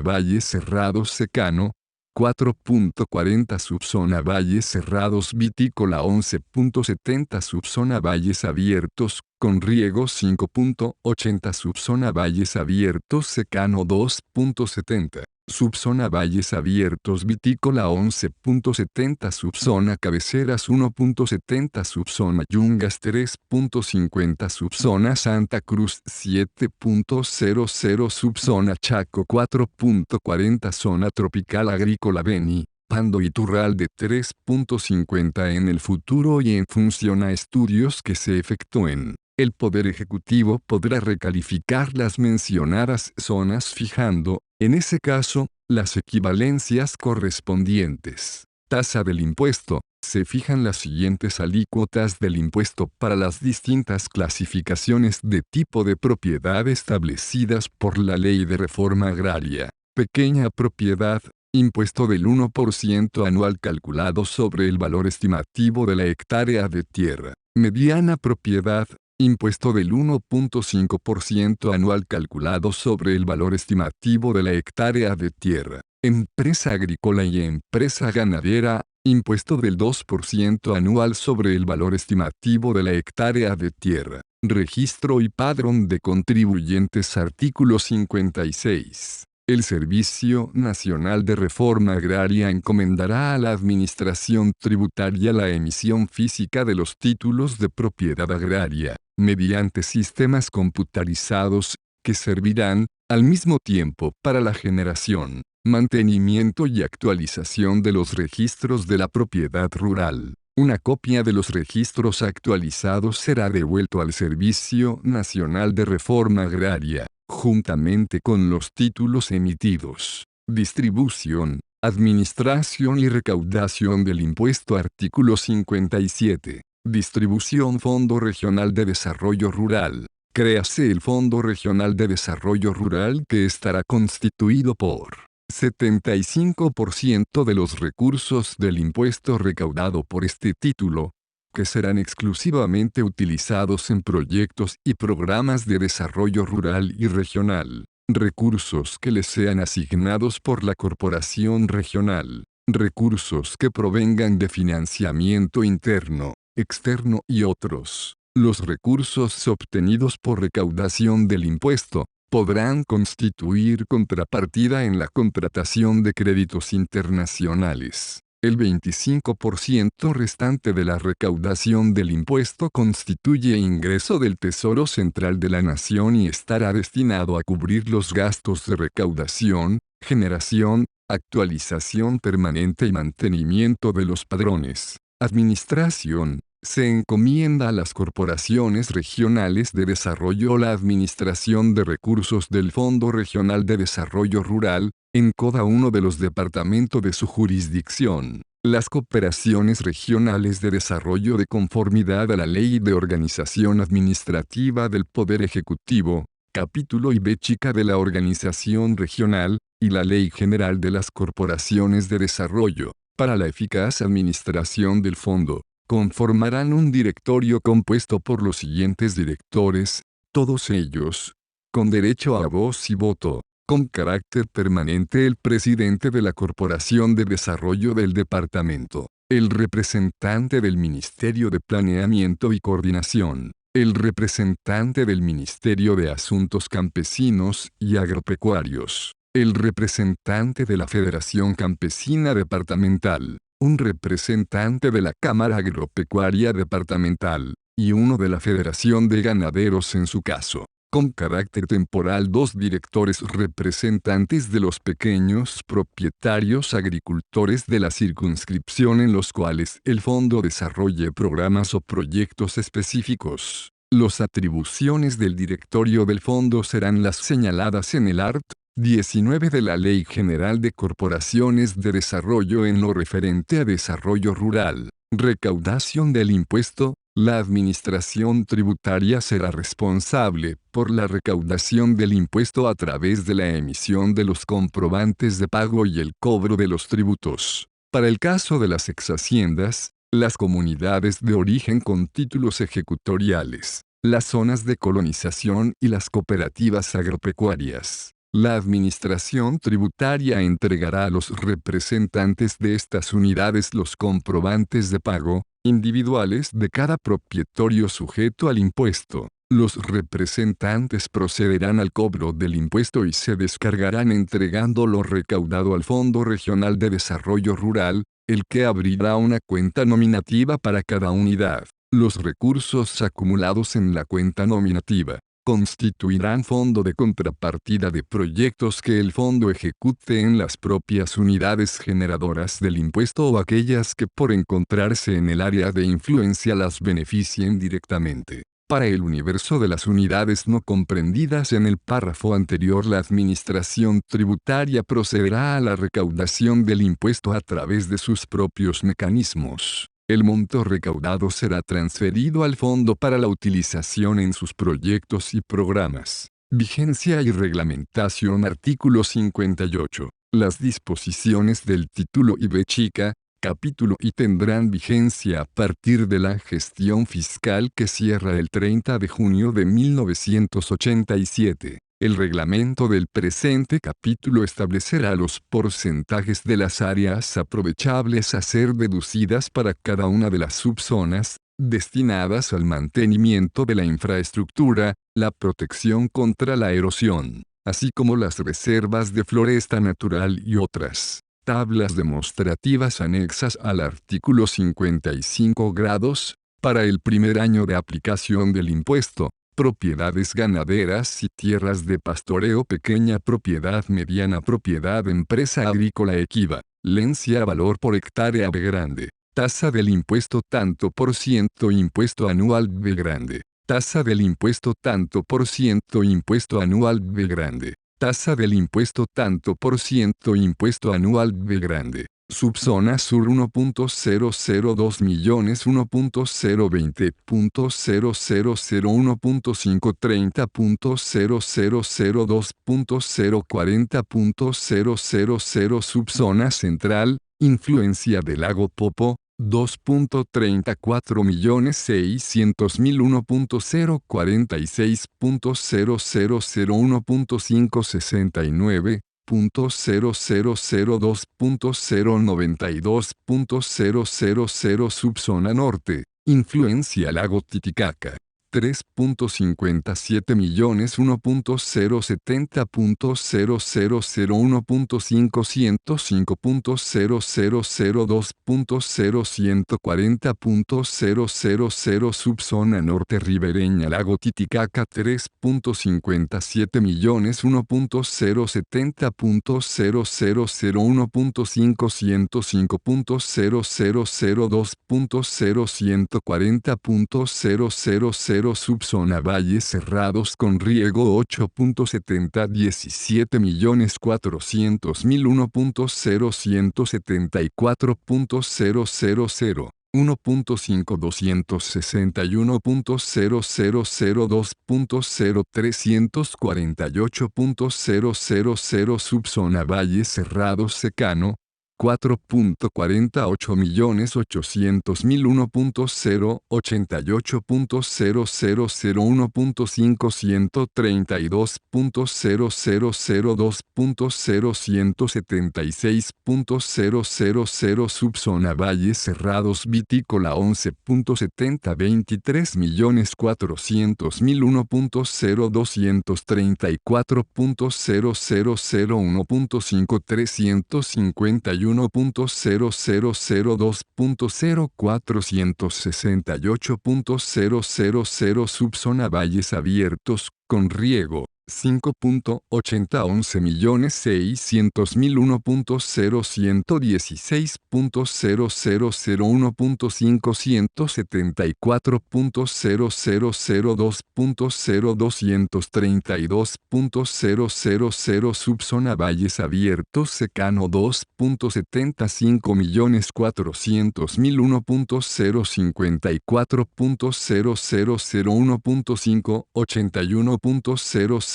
valles cerrados secano, 4.40 subzona valles cerrados vitícola 11.70 subzona valles abiertos, con riego 5.80 subzona valles abiertos secano 2.70. Subzona valles abiertos vitícola 11.70 subzona cabeceras 1.70 subzona yungas 3.50 subzona Santa Cruz 7.00 subzona Chaco 4.40 zona tropical agrícola Beni, Pando y Turralde 3.50 en el futuro y en función a estudios que se efectúen. El Poder Ejecutivo podrá recalificar las mencionadas zonas fijando, en ese caso, las equivalencias correspondientes. Tasa del impuesto. Se fijan las siguientes alícuotas del impuesto para las distintas clasificaciones de tipo de propiedad establecidas por la Ley de Reforma Agraria. Pequeña propiedad, impuesto del 1% anual calculado sobre el valor estimativo de la hectárea de tierra. Mediana propiedad, impuesto del 1.5% anual calculado sobre el valor estimativo de la hectárea de tierra. Empresa agrícola y empresa ganadera, impuesto del 2% anual sobre el valor estimativo de la hectárea de tierra. Registro y padrón de contribuyentes. Artículo 56. El Servicio Nacional de Reforma Agraria encomendará a la Administración Tributaria la emisión física de los títulos de propiedad agraria, mediante sistemas computarizados, que servirán, al mismo tiempo, para la generación, mantenimiento y actualización de los registros de la propiedad rural. Una copia de los registros actualizados será devuelto al Servicio Nacional de Reforma Agraria, juntamente con los títulos emitidos. Distribución, administración y recaudación del impuesto. Artículo 57. Distribución. Fondo Regional de Desarrollo Rural. Créase el Fondo Regional de Desarrollo Rural, que estará constituido por 75% de los recursos del impuesto recaudado por este título, que serán exclusivamente utilizados en proyectos y programas de desarrollo rural y regional. Recursos que les sean asignados por la Corporación Regional. Recursos que provengan de financiamiento interno, externo y otros. Los recursos obtenidos por recaudación del impuesto podrán constituir contrapartida en la contratación de créditos internacionales. El 25% restante de la recaudación del impuesto constituye ingreso del Tesoro Central de la Nación y estará destinado a cubrir los gastos de recaudación, generación, actualización permanente y mantenimiento de los padrones. Administración. Se encomienda a las corporaciones regionales de desarrollo la administración de recursos del Fondo Regional de Desarrollo Rural, en cada uno de los departamentos de su jurisdicción. Las cooperaciones regionales de desarrollo de conformidad a la Ley de Organización Administrativa del Poder Ejecutivo, capítulo IB chica de la Organización Regional, y la Ley General de las Corporaciones de Desarrollo, para la eficaz administración del fondo, conformarán un directorio compuesto por los siguientes directores, todos ellos, con derecho a voz y voto. Con carácter permanente el presidente de la Corporación de Desarrollo del Departamento, el representante del Ministerio de Planeamiento y Coordinación, el representante del Ministerio de Asuntos Campesinos y Agropecuarios, el representante de la Federación Campesina Departamental, un representante de la Cámara Agropecuaria Departamental, y uno de la Federación de Ganaderos en su caso. Con carácter temporal, 2 directores representantes de los pequeños propietarios agricultores de la circunscripción en los cuales el fondo desarrolle programas o proyectos específicos. Las atribuciones del directorio del fondo serán las señaladas en el art. 19 de la Ley General de Corporaciones de Desarrollo en lo referente a desarrollo rural. Recaudación del impuesto. La administración tributaria será responsable por la recaudación del impuesto a través de la emisión de los comprobantes de pago y el cobro de los tributos. Para el caso de las exhaciendas, las comunidades de origen con títulos ejecutoriales, las zonas de colonización y las cooperativas agropecuarias. La administración tributaria entregará a los representantes de estas unidades los comprobantes de pago individuales de cada propietario sujeto al impuesto. Los representantes procederán al cobro del impuesto y se descargarán entregando lo recaudado al Fondo Regional de Desarrollo Rural, el que abrirá una cuenta nominativa para cada unidad. Los recursos acumulados en la cuenta nominativa constituirán fondo de contrapartida de proyectos que el fondo ejecute en las propias unidades generadoras del impuesto o aquellas que por encontrarse en el área de influencia las beneficien directamente. Para el universo de las unidades no comprendidas en el párrafo anterior, la administración tributaria procederá a la recaudación del impuesto a través de sus propios mecanismos. El monto recaudado será transferido al fondo para la utilización en sus proyectos y programas. Vigencia y reglamentación. Artículo 58. Las disposiciones del título IB chica, capítulo I tendrán vigencia a partir de la gestión fiscal que cierra el 30 de junio de 1987. El reglamento del presente capítulo establecerá los porcentajes de las áreas aprovechables a ser deducidas para cada una de las subzonas, destinadas al mantenimiento de la infraestructura, la protección contra la erosión, así como las reservas de floresta natural y otras. Tablas demostrativas anexas al artículo 55 grados, para el primer año de aplicación del impuesto. Propiedades ganaderas y tierras de pastoreo, pequeña propiedad, mediana propiedad, empresa agrícola equivalencia a valor por hectárea B grande. Tasa del impuesto tanto por ciento, impuesto anual B grande. Tasa del impuesto tanto por ciento, impuesto anual B grande. Tasa del impuesto tanto por ciento, impuesto anual B grande. Subzona Sur 1.002 millones 1.020.001.530.0002.040.000 Subzona Central, influencia del lago Popo, 2.34 millones 600.000 1.46.0001.569 .0002.092.000 Subzona Norte, influencia Lago Titicaca, 3.57 millones 1.070.000.502.040.000 subzona norte ribereña lago Titicaca 3.57 millones 1.070.000.501.000.2.040.000 subzona valles cerrados con riego 8.70 millones 400.000 1.0174.000 1.261.000.2.0348.000 subzona valles cerrados secano 4.48 millones 800.000 1.088.000 1.532.000.2.176.000 subzona valles cerrados vitícola 11.7023 millones 400.000 1.0234.000 1.531.000.2.468.000 subzona valles abiertos con riego 5.8011 millones 600.000 1.0116.000 1.574.000 subzona valles abiertos secano 2.75 millones 400.000 1.054.000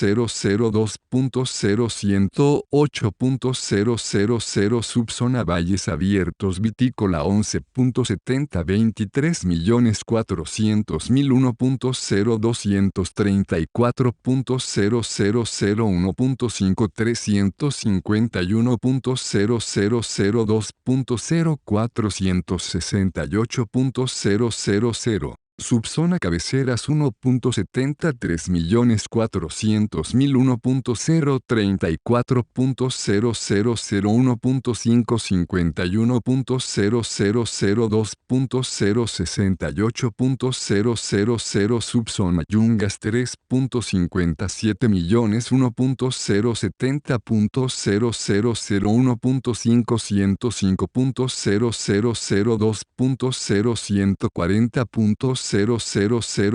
1.581.000.2.008.000 subzona valles abiertos vitícola 11.7023 millones 400.000 1.0234.000 1.531.000.2.468.000 subzona cabeceras 1.73 millones 400.000 1.034.000 1.551.000.2.068.000 subzona yungas 3.57 millones 1.070.000 1.500.000.2.040.000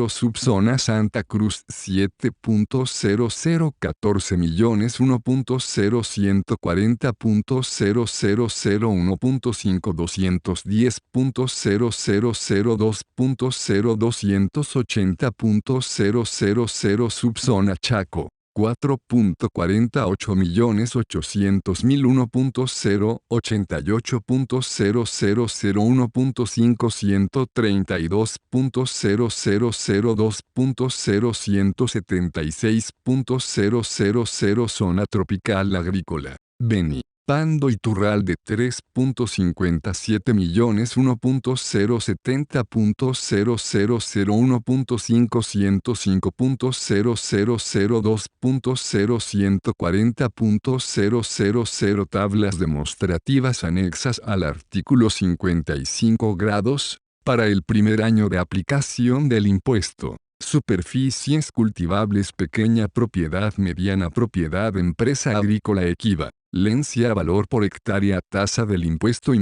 subzona Santa Cruz 7.0014 millones 1.0140.000 1.210.000 subzona Chaco 4.48 millones 800.000 1.088.000 1.532.000 2.176.000 zona tropical agrícola Beni Pando y Turral de 3.57 millones 1.070.000 1.505.000 2.140.000 tablas demostrativas anexas al artículo 55 grados, para el primer año de aplicación del impuesto. Superficies cultivables pequeña propiedad mediana propiedad empresa agrícola equivalencia valor por hectárea tasa del impuesto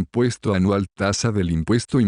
anual tasa del impuesto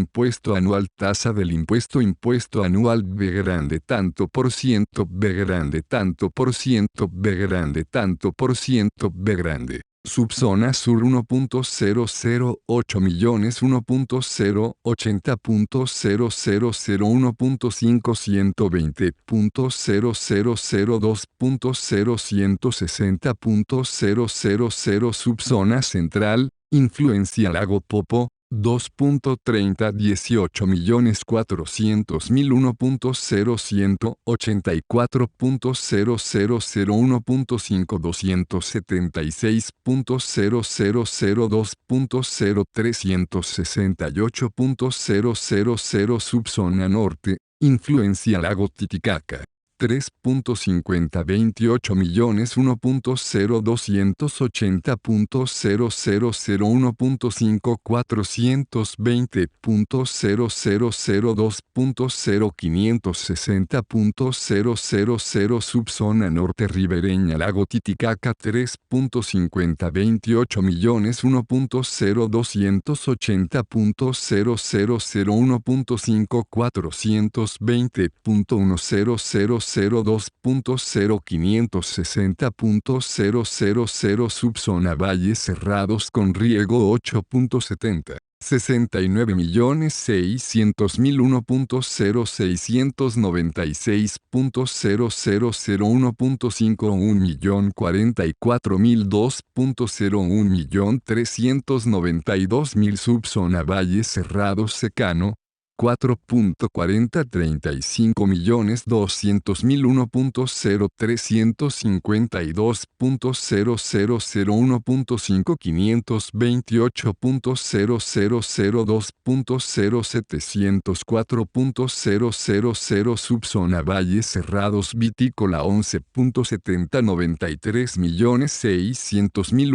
anual tasa del impuesto anual B grande tanto por ciento B grande tanto por ciento B grande tanto por ciento B grande subzona sur 1.008 millones 1.080.000 1.520.000 2.0160.000 subzona central influencia lago Popo 2.3018 millones 400.000 1.0184.000 1.5276.000 2.0368.000 subzona norte Influencia Lago Titicaca. 3.5028 millones 1.020.000.420.000.2.0560.000 subzona norte ribereña Lago Titicaca 3.5028 millones 1.020.000.2.0560.000 subzona valles cerrados con riego 8.70. 69.600.000 1.066.001.044.001.392.000 subzona valles cerrados secano 4.4035.200.000 1.352.000.528.000.2.0704.000 subzona valles cerrados vitícola 11.793.600.000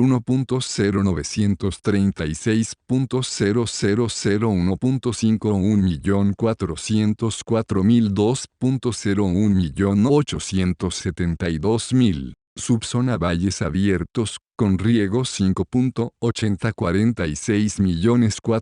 1.096.001.404.001.872.000 subzona valles abiertos, con riego 5.8046.400.000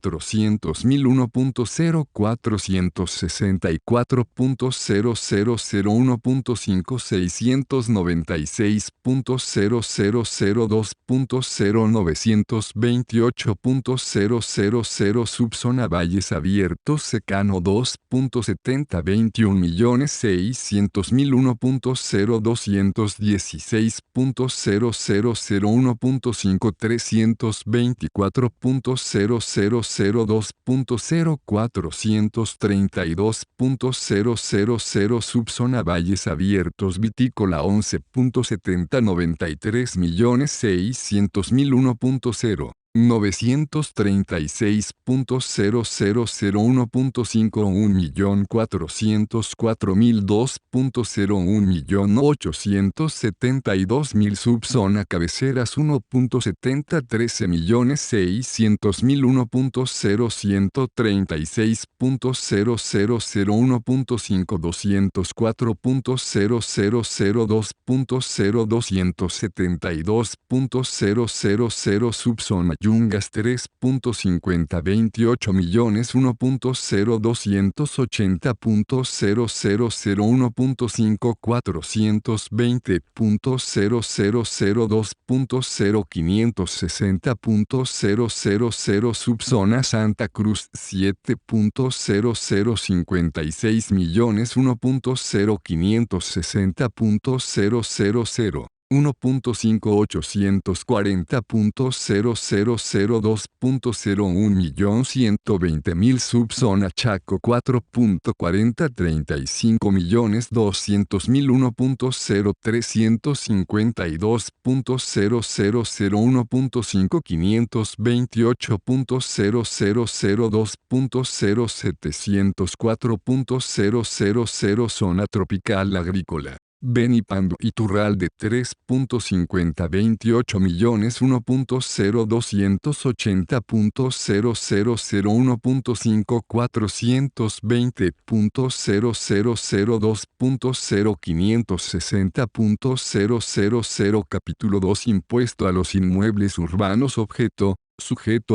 1.464.000.562.000.2.0928.000 subzona valles abiertos secano 2.7021.600.000 1.216.000.5.324.000.432.000 subzona valles abiertos vitícola 11.793.600.000 1.936.001.504.001.2.001.872.000 subzona cabeceras 1.7013.600.000 1.170.300.001.204.000.272.000 subzona Yungas 3.5028 millones 1.280.000.2.560.000.560.000 subzona Santa Cruz 7.0056 millones 1.0560.000 1.5840.000.2.01.120.000 subzona Chaco 4.4035 millones 200.000 1.352.000.2.528.000.2.0704.000 zona tropical agrícola Benipando y Turral de 3.5028 millones 1.280.000.1.540.2.0560.000 Capítulo 2 Impuesto a los inmuebles urbanos sujeto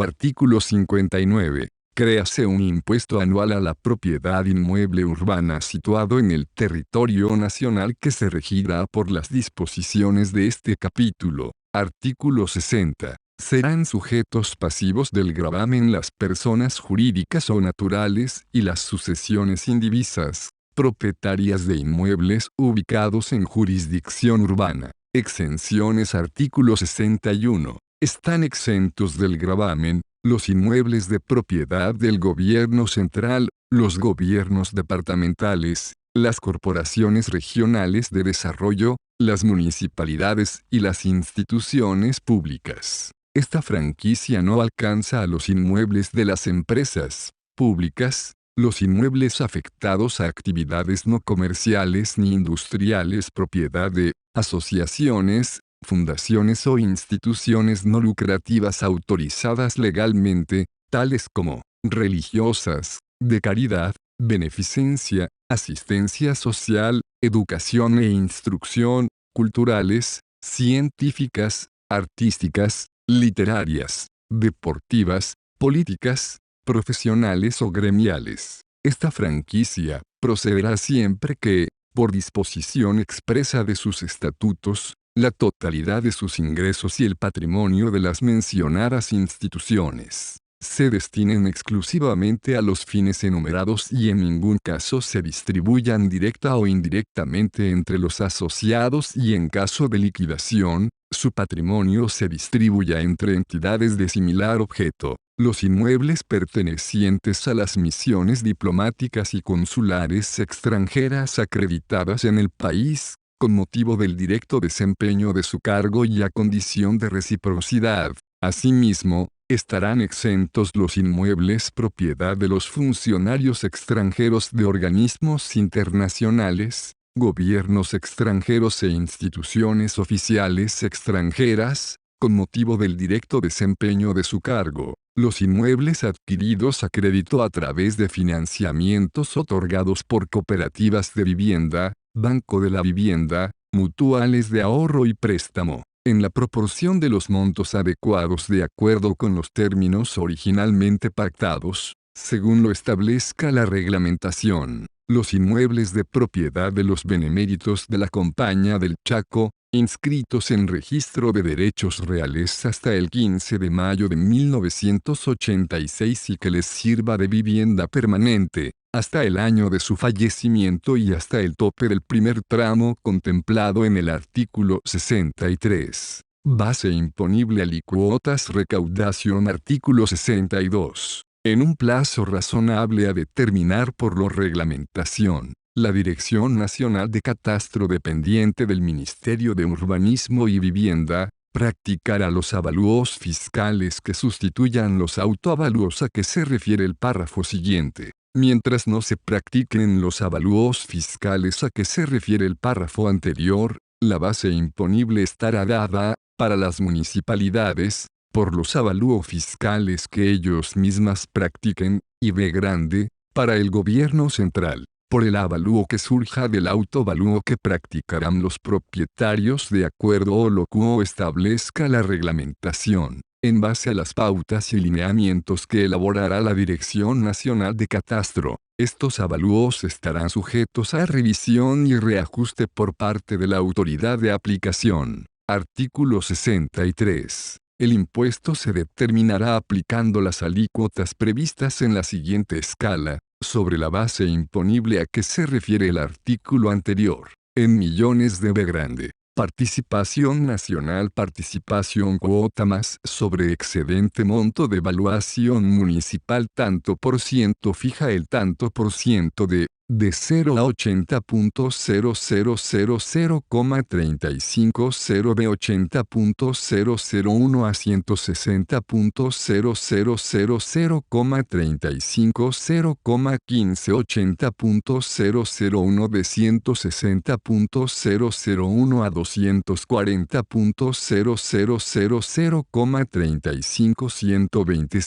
artículo 59. Créase un impuesto anual a la propiedad inmueble urbana situado en el territorio nacional que se regirá por las disposiciones de este capítulo. Artículo 60. Serán sujetos pasivos del gravamen las personas jurídicas o naturales y las sucesiones indivisas, propietarias de inmuebles ubicados en jurisdicción urbana. Exenciones. Artículo 61. Están exentos del gravamen los inmuebles de propiedad del gobierno central, los gobiernos departamentales, las corporaciones regionales de desarrollo, las municipalidades y las instituciones públicas. Esta franquicia no alcanza a los inmuebles de las empresas públicas, Los inmuebles afectados a actividades no comerciales ni industriales propiedad de asociaciones, fundaciones o instituciones no lucrativas autorizadas legalmente, tales como religiosas, de caridad, beneficencia, asistencia social, educación e instrucción, culturales, científicas, artísticas, literarias, deportivas, políticas, profesionales o gremiales. Esta franquicia procederá siempre que, por disposición expresa de sus estatutos, la totalidad de sus ingresos y el patrimonio de las mencionadas instituciones se destinen exclusivamente a los fines enumerados y en ningún caso se distribuyan directa o indirectamente entre los asociados y en caso de liquidación, su patrimonio se distribuya entre entidades de similar objeto. Los inmuebles pertenecientes a las misiones diplomáticas y consulares extranjeras acreditadas en el país, con motivo del directo desempeño de su cargo y a condición de reciprocidad. Asimismo, estarán exentos los inmuebles propiedad de los funcionarios extranjeros de organismos internacionales, gobiernos extranjeros e instituciones oficiales extranjeras, con motivo del directo desempeño de su cargo. Los inmuebles adquiridos a crédito a través de financiamientos otorgados por cooperativas de vivienda, Banco de la Vivienda, mutuales de ahorro y préstamo, en la proporción de los montos adecuados de acuerdo con los términos originalmente pactados, según lo establezca la reglamentación. Los inmuebles de propiedad de los beneméritos de la Compañía del Chaco, inscritos en registro de derechos reales hasta el 15 de mayo de 1986 y que les sirva de vivienda permanente, hasta el año de su fallecimiento y hasta el tope del primer tramo contemplado en el artículo 63. Base imponible alícuotas recaudación artículo 62. En un plazo razonable a determinar por la reglamentación, la Dirección Nacional de Catastro dependiente del Ministerio de Urbanismo y Vivienda, practicará los avalúos fiscales que sustituyan los autoavalúos a que se refiere el párrafo siguiente. Mientras no se practiquen los avalúos fiscales a que se refiere el párrafo anterior, la base imponible estará dada, para las municipalidades, por los avalúos fiscales que ellos mismas practiquen, y B grande, para el gobierno central, por el avalúo que surja del autoavalúo que practicarán los propietarios de acuerdo a lo que establezca la reglamentación, en base a las pautas y lineamientos que elaborará la Dirección Nacional de Catastro. Estos avalúos estarán sujetos a revisión y reajuste por parte de la autoridad de aplicación. Artículo 63. El impuesto se determinará aplicando las alícuotas previstas en la siguiente escala, sobre la base imponible a que se refiere el artículo anterior, en millones de B grande. Participación nacional participación cuota más sobre excedente monto de evaluación municipal tanto por ciento fija el tanto por ciento de 0 a 80.0000,350 B 80.001 a 160.000,350,15 80.001 de 160.001 a 240.000,35 120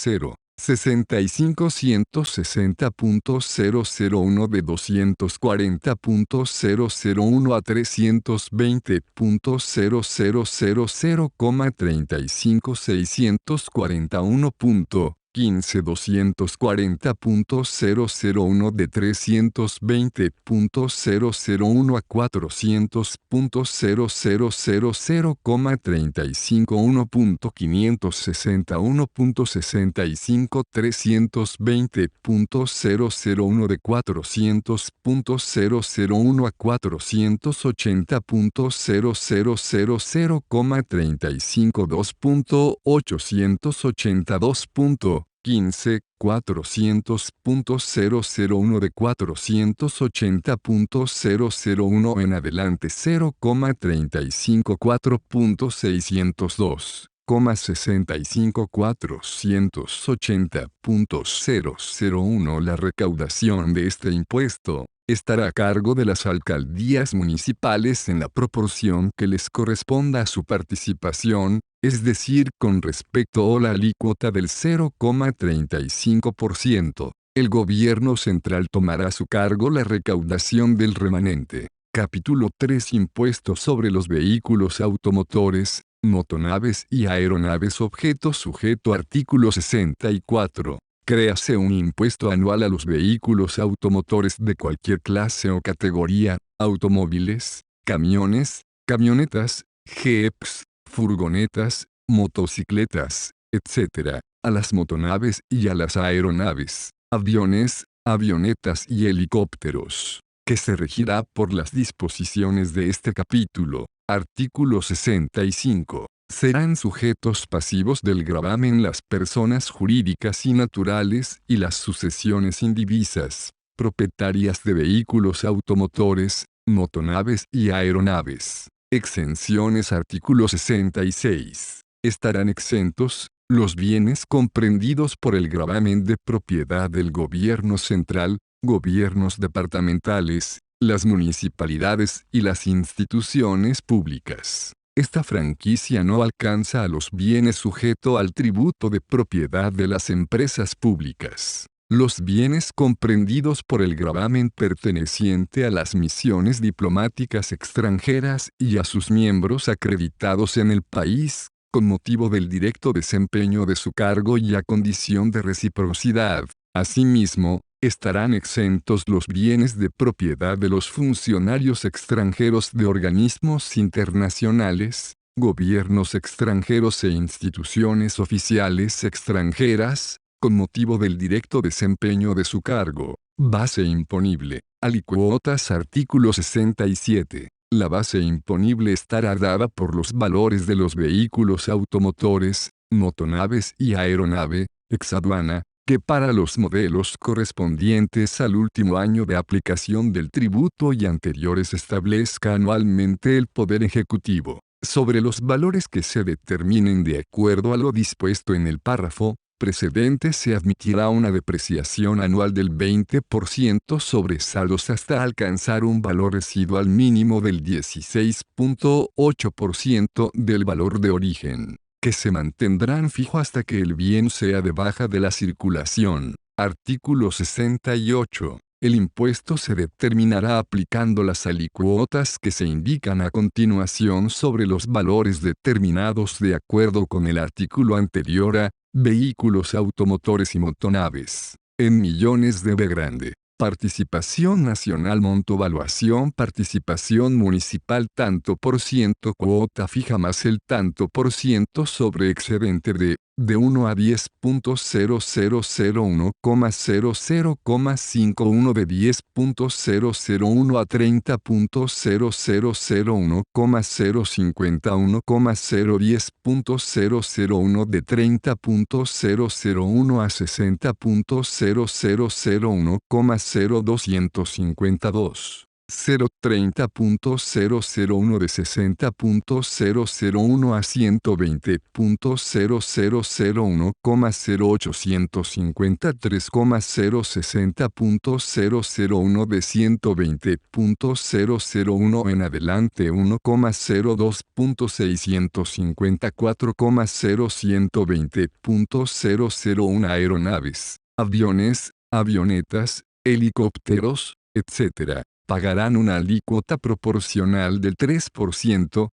65 160.001 de 240.001 a 320.000,35 641.15 240.001 de 320.001 a 400.000,35 1.561.65 320.001 de 400.001 a 480.000,35 2.882. 15, 400.001 de 480.001 en adelante 0,35 4.602. 0,65480.001. La recaudación de este impuesto estará a cargo de las alcaldías municipales en la proporción que les corresponda a su participación, es decir, con respecto a la alícuota del 0,35%. El gobierno central tomará a su cargo la recaudación del remanente. Capítulo 3. Impuestos sobre los vehículos automotores, motonaves y aeronaves. Objeto sujeto. Artículo 64. Créase un impuesto anual a los vehículos automotores de cualquier clase o categoría, automóviles, camiones, camionetas, jeeps, furgonetas, motocicletas, etc., a las motonaves y a las aeronaves, aviones, avionetas y helicópteros, que se regirá por las disposiciones de este capítulo. Artículo 65. Serán sujetos pasivos del gravamen las personas jurídicas y naturales y las sucesiones indivisas, propietarias de vehículos automotores, motonaves y aeronaves. Exenciones. Artículo 66. Estarán exentos los bienes comprendidos por el gravamen de propiedad del gobierno central, gobiernos departamentales, las municipalidades y las instituciones públicas. Esta franquicia no alcanza a los bienes sujetos al tributo de propiedad de las empresas públicas. Los bienes comprendidos por el gravamen perteneciente a las misiones diplomáticas extranjeras y a sus miembros acreditados en el país, con motivo del directo desempeño de su cargo y a condición de reciprocidad. Asimismo, estarán exentos los bienes de propiedad de los funcionarios extranjeros de organismos internacionales, gobiernos extranjeros e instituciones oficiales extranjeras, con motivo del directo desempeño de su cargo. Base imponible. Alícuotas. Artículo 67. La base imponible estará dada por los valores de los vehículos automotores, motonaves y aeronave, exaduana, que para los modelos correspondientes al último año de aplicación del tributo y anteriores establezca anualmente el Poder Ejecutivo. Sobre los valores que se determinen de acuerdo a lo dispuesto en el párrafo precedente se admitirá una depreciación anual del 20% sobre saldos hasta alcanzar un valor residual mínimo del 16.8% del valor de origen, que se mantendrán fijo hasta que el bien sea de baja de la circulación. Artículo 68. El impuesto se determinará aplicando las alícuotas que se indican a continuación sobre los valores determinados de acuerdo con el artículo anterior a vehículos automotores y motonaves, en millones de B grande. Participación nacional. Monto. Valuación. Participación municipal tanto por ciento cuota fija más el tanto por ciento sobre excedente de 1 a 10.0001,00,51 de 10.001 a 30.001,051,010.001 de 30.001 a 60.001,0252. 030.001 de 60.001 a 120.001,0853,060.001 de 120.001 en adelante 1,02.654,0120.001 aeronaves, aviones, avionetas, helicópteros, etc. Pagarán una alícuota proporcional del 3%.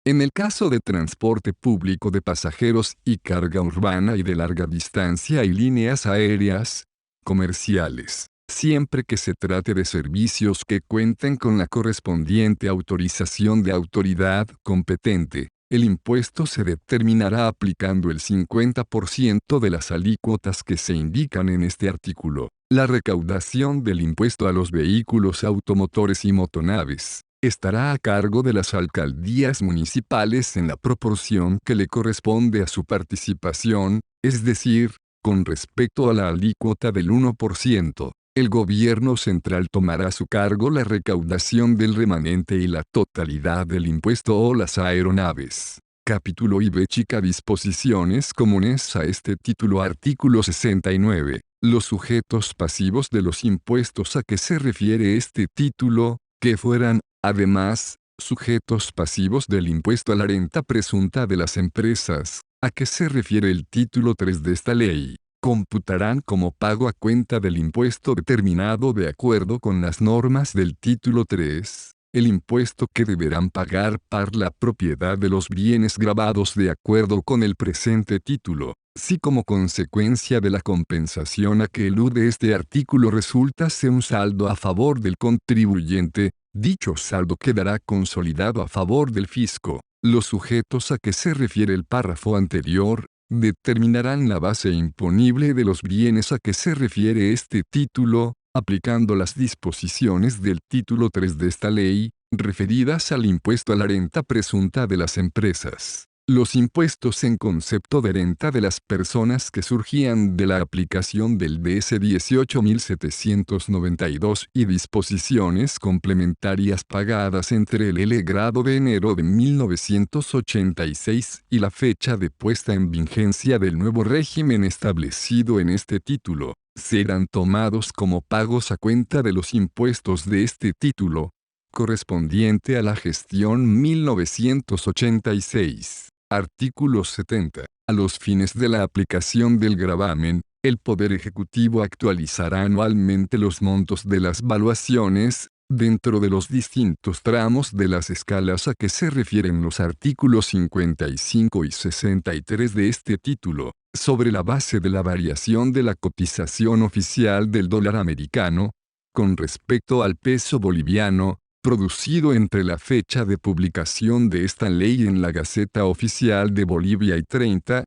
En el caso de transporte público de pasajeros y carga urbana y de larga distancia y líneas aéreas comerciales, siempre que se trate de servicios que cuenten con la correspondiente autorización de autoridad competente, el impuesto se determinará aplicando el 50% de las alícuotas que se indican en este artículo. La recaudación del impuesto a los vehículos automotores y motonaves estará a cargo de las alcaldías municipales en la proporción que le corresponde a su participación, es decir, con respecto a la alícuota del 1%. El gobierno central tomará a su cargo la recaudación del remanente y la totalidad del impuesto a las aeronaves. Capítulo IV chica disposiciones comunes a este título. Artículo 69. Los sujetos pasivos de los impuestos a que se refiere este título, que fueran, además, sujetos pasivos del impuesto a la renta presunta de las empresas, a que se refiere el título 3 de esta ley, computarán como pago a cuenta del impuesto determinado de acuerdo con las normas del título 3. El impuesto que deberán pagar por la propiedad de los bienes gravados de acuerdo con el presente título, si como consecuencia de la compensación a que elude este artículo resultase un saldo a favor del contribuyente, dicho saldo quedará consolidado a favor del fisco. Los sujetos a que se refiere el párrafo anterior, determinarán la base imponible de los bienes a que se refiere este título, aplicando las disposiciones del título 3 de esta ley, referidas al impuesto a la renta presunta de las empresas. Los impuestos en concepto de renta de las personas que surgían de la aplicación del DS 18.792 y disposiciones complementarias pagadas entre el L grado de enero de 1986 y la fecha de puesta en vigencia del nuevo régimen establecido en este título, serán tomados como pagos a cuenta de los impuestos de este título, correspondiente a la gestión 1986. Artículo 70. A los fines de la aplicación del gravamen, el Poder Ejecutivo actualizará anualmente los montos de las valuaciones, dentro de los distintos tramos de las escalas a que se refieren los artículos 55 y 63 de este título, sobre la base de la variación de la cotización oficial del dólar americano, con respecto al peso boliviano, producido entre la fecha de publicación de esta ley en la Gaceta Oficial de Bolivia y 30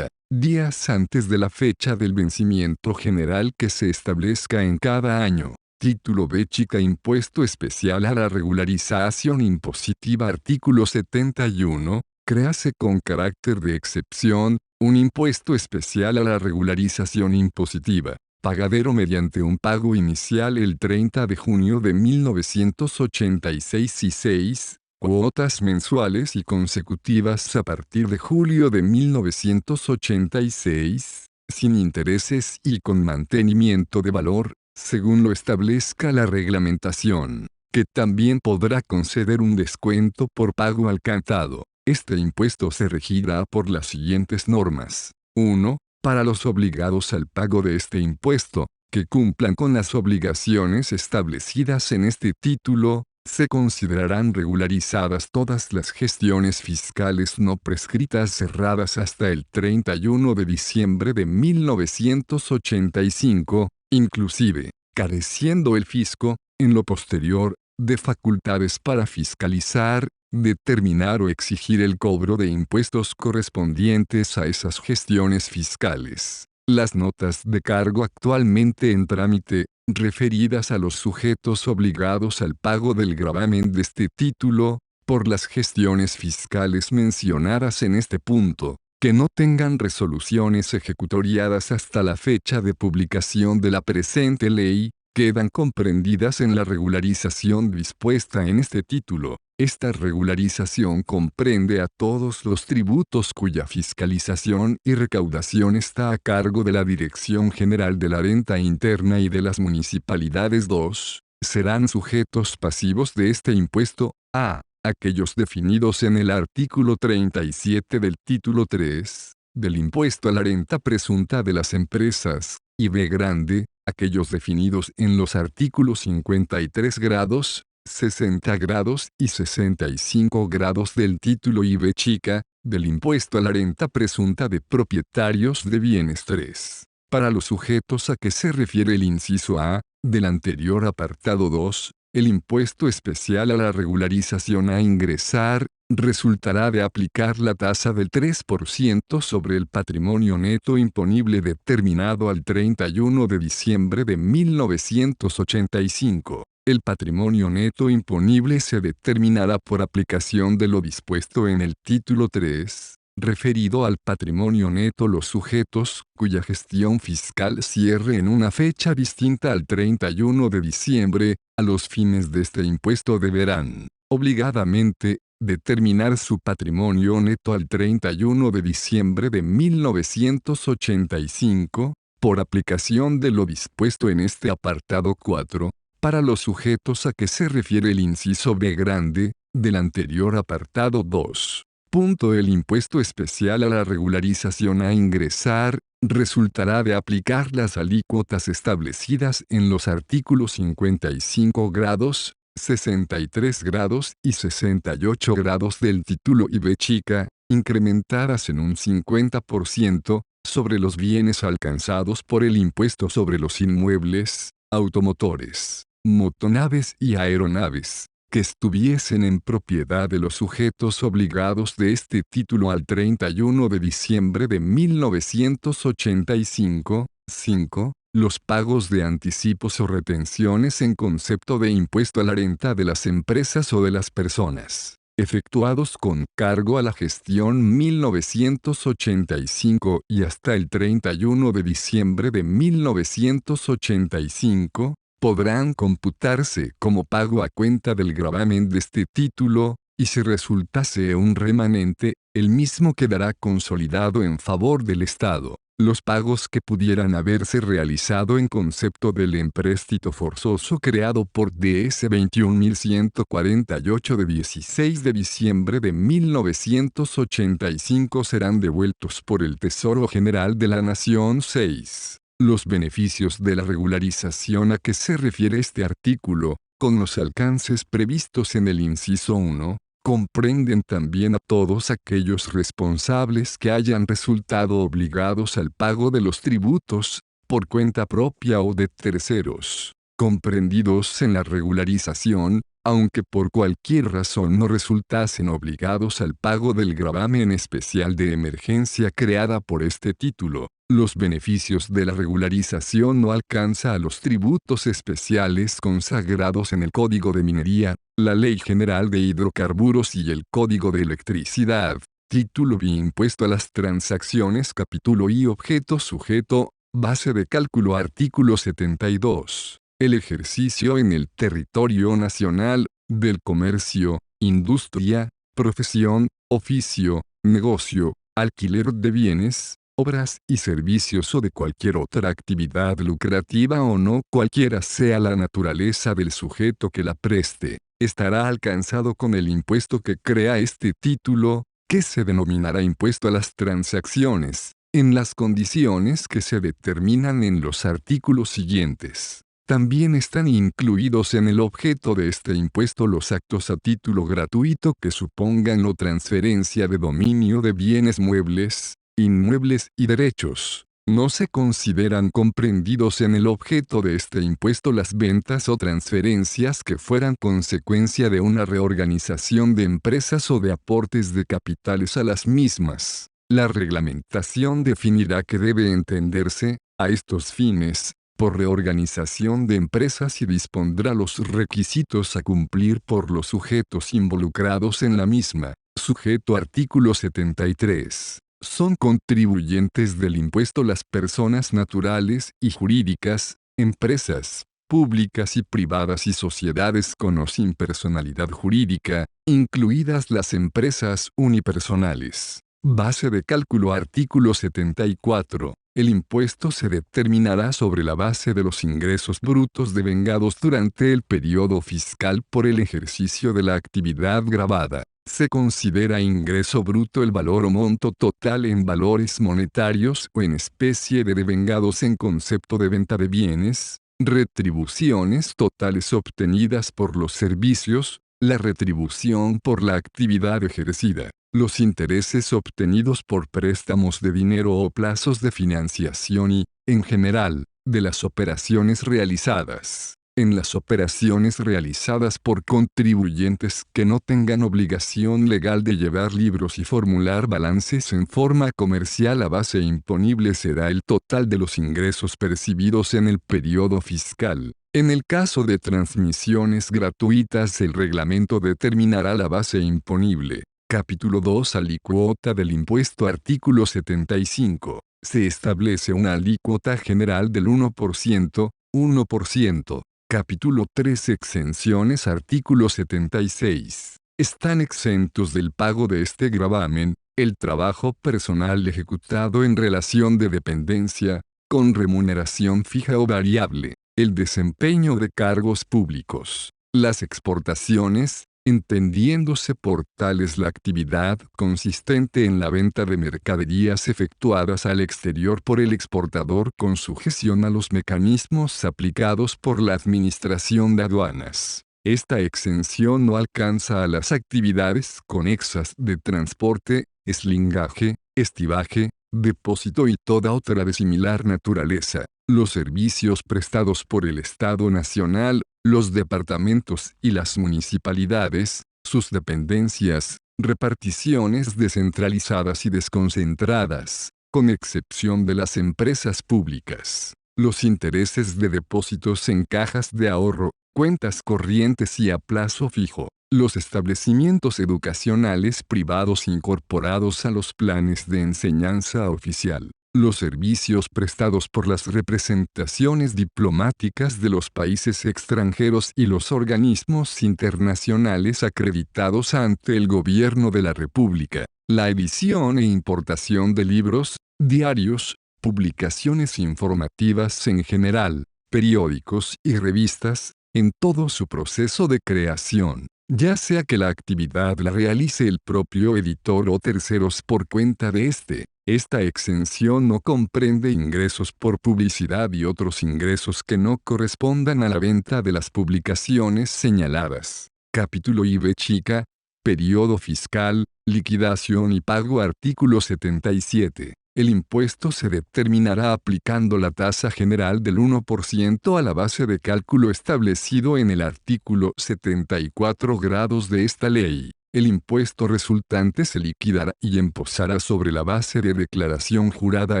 días antes de la fecha del vencimiento general que se establezca en cada año. Título B chica impuesto especial a la regularización impositiva. Artículo 71. Créase con carácter de excepción, un impuesto especial a la regularización impositiva, pagadero mediante un pago inicial el 30 de junio de 1986 y 6 cuotas mensuales y consecutivas a partir de julio de 1986, sin intereses y con mantenimiento de valor, según lo establezca la reglamentación, que también podrá conceder un descuento por pago al cantado. Este impuesto se regirá por las siguientes normas. 1. Para los obligados al pago de este impuesto, que cumplan con las obligaciones establecidas en este título, se considerarán regularizadas todas las gestiones fiscales no prescritas cerradas hasta el 31 de diciembre de 1985, inclusive, careciendo el fisco, en lo posterior, de facultades para fiscalizar, determinar o exigir el cobro de impuestos correspondientes a esas gestiones fiscales. Las notas de cargo actualmente en trámite, referidas a los sujetos obligados al pago del gravamen de este título, por las gestiones fiscales mencionadas en este punto, que no tengan resoluciones ejecutoriadas hasta la fecha de publicación de la presente ley, quedan comprendidas en la regularización dispuesta en este título. Esta regularización comprende a todos los tributos cuya fiscalización y recaudación está a cargo de la Dirección General de la Renta Interna y de las municipalidades. 2. Serán sujetos pasivos de este impuesto, a. aquellos definidos en el artículo 37 del título 3, del impuesto a la renta presunta de las empresas, y b. grande, aquellos definidos en los artículos 53 grados, 60 grados y 65 grados del título IB chica, del impuesto a la renta presunta de propietarios de bienes. 3. Para los sujetos a que se refiere el inciso A, del anterior apartado 2, el impuesto especial a la regularización a ingresar, resultará de aplicar la tasa del 3% sobre el patrimonio neto imponible determinado al 31 de diciembre de 1985. El patrimonio neto imponible se determinará por aplicación de lo dispuesto en el título 3, referido al patrimonio neto. Los sujetos cuya gestión fiscal cierre en una fecha distinta al 31 de diciembre, a los fines de este impuesto deberán, obligadamente, determinar su patrimonio neto al 31 de diciembre de 1985, por aplicación de lo dispuesto en este apartado 4, para los sujetos a que se refiere el inciso B grande, del anterior apartado 2. El impuesto especial a la regularización a ingresar, resultará de aplicar las alícuotas establecidas en los artículos 55 grados, 63 grados y 68 grados del título IB chica, incrementadas en un 50%, sobre los bienes alcanzados por el impuesto sobre los inmuebles, automotores, motonaves y aeronaves, que estuviesen en propiedad de los sujetos obligados de este título al 31 de diciembre de 1985, 5. Los pagos de anticipos o retenciones en concepto de impuesto a la renta de las empresas o de las personas, efectuados con cargo a la gestión 1985 y hasta el 31 de diciembre de 1985, podrán computarse como pago a cuenta del gravamen de este título, y si resultase un remanente, el mismo quedará consolidado en favor del Estado. Los pagos que pudieran haberse realizado en concepto del empréstito forzoso creado por DS 21.148 de 16 de diciembre de 1985 serán devueltos por el Tesoro General de la Nación. 6. Los beneficios de la regularización a que se refiere este artículo, con los alcances previstos en el inciso 1, comprenden también a todos aquellos responsables que hayan resultado obligados al pago de los tributos, por cuenta propia o de terceros, comprendidos en la regularización, aunque por cualquier razón no resultasen obligados al pago del gravamen especial de emergencia creada por este título. Los beneficios de la regularización no alcanza a los tributos especiales consagrados en el Código de Minería, la Ley General de Hidrocarburos y el Código de Electricidad. Título B. Impuesto a las transacciones. Capítulo I. Objeto sujeto. Base de cálculo. Artículo 72. El ejercicio en el territorio nacional, del comercio, industria, profesión, oficio, negocio, alquiler de bienes, obras y servicios o de cualquier otra actividad lucrativa o no cualquiera sea la naturaleza del sujeto que la preste, estará alcanzado con el impuesto que crea este título, que se denominará impuesto a las transacciones, en las condiciones que se determinan en los artículos siguientes. También están incluidos en el objeto de este impuesto los actos a título gratuito que supongan la transferencia de dominio de bienes muebles, inmuebles y derechos. No se consideran comprendidos en el objeto de este impuesto las ventas o transferencias que fueran consecuencia de una reorganización de empresas o de aportes de capitales a las mismas. La reglamentación definirá que debe entenderse, a estos fines, por reorganización de empresas y dispondrá los requisitos a cumplir por los sujetos involucrados en la misma. Sujeto artículo 73. Son contribuyentes del impuesto las personas naturales y jurídicas, empresas públicas y privadas y sociedades con o sin personalidad jurídica, incluidas las empresas unipersonales. Base de cálculo. Artículo 74. El impuesto se determinará sobre la base de los ingresos brutos devengados durante el periodo fiscal por el ejercicio de la actividad gravada. Se considera ingreso bruto el valor o monto total en valores monetarios o en especie de devengados en concepto de venta de bienes, retribuciones totales obtenidas por los servicios, la retribución por la actividad ejercida, los intereses obtenidos por préstamos de dinero o plazos de financiación y, en general, de las operaciones realizadas. En las operaciones realizadas por contribuyentes que no tengan obligación legal de llevar libros y formular balances en forma comercial, la base imponible será el total de los ingresos percibidos en el periodo fiscal. En el caso de transmisiones gratuitas, el reglamento determinará la base imponible. Capítulo 2. Alícuota del impuesto. Artículo 75. Se establece una alícuota general del 1%, 1%. Capítulo 3. Exenciones. Artículo 76. están exentos del pago de este gravamen, el trabajo personal ejecutado en relación de dependencia, con remuneración fija o variable, el desempeño de cargos públicos, las exportaciones, entendiéndose por tales la actividad consistente en la venta de mercaderías efectuadas al exterior por el exportador con sujeción a los mecanismos aplicados por la Administración de Aduanas. Esta exención no alcanza a las actividades conexas de transporte, eslingaje, estivaje, depósito y toda otra de similar naturaleza. Los servicios prestados por el Estado Nacional, los departamentos y las municipalidades, sus dependencias, reparticiones descentralizadas y desconcentradas, con excepción de las empresas públicas, los intereses de depósitos en cajas de ahorro, cuentas corrientes y a plazo fijo, los establecimientos educacionales privados incorporados a los planes de enseñanza oficial, los servicios prestados por las representaciones diplomáticas de los países extranjeros y los organismos internacionales acreditados ante el Gobierno de la República, la edición e importación de libros, diarios, publicaciones informativas en general, periódicos y revistas, en todo su proceso de creación, ya sea que la actividad la realice el propio editor o terceros por cuenta de éste. Esta exención no comprende ingresos por publicidad y otros ingresos que no correspondan a la venta de las publicaciones señaladas. Capítulo I-B chica, periodo fiscal, liquidación y pago. Artículo 77. El impuesto se determinará aplicando la tasa general del 1% a la base de cálculo establecido en el artículo 74 grados de esta ley. El impuesto resultante se liquidará y emposará sobre la base de declaración jurada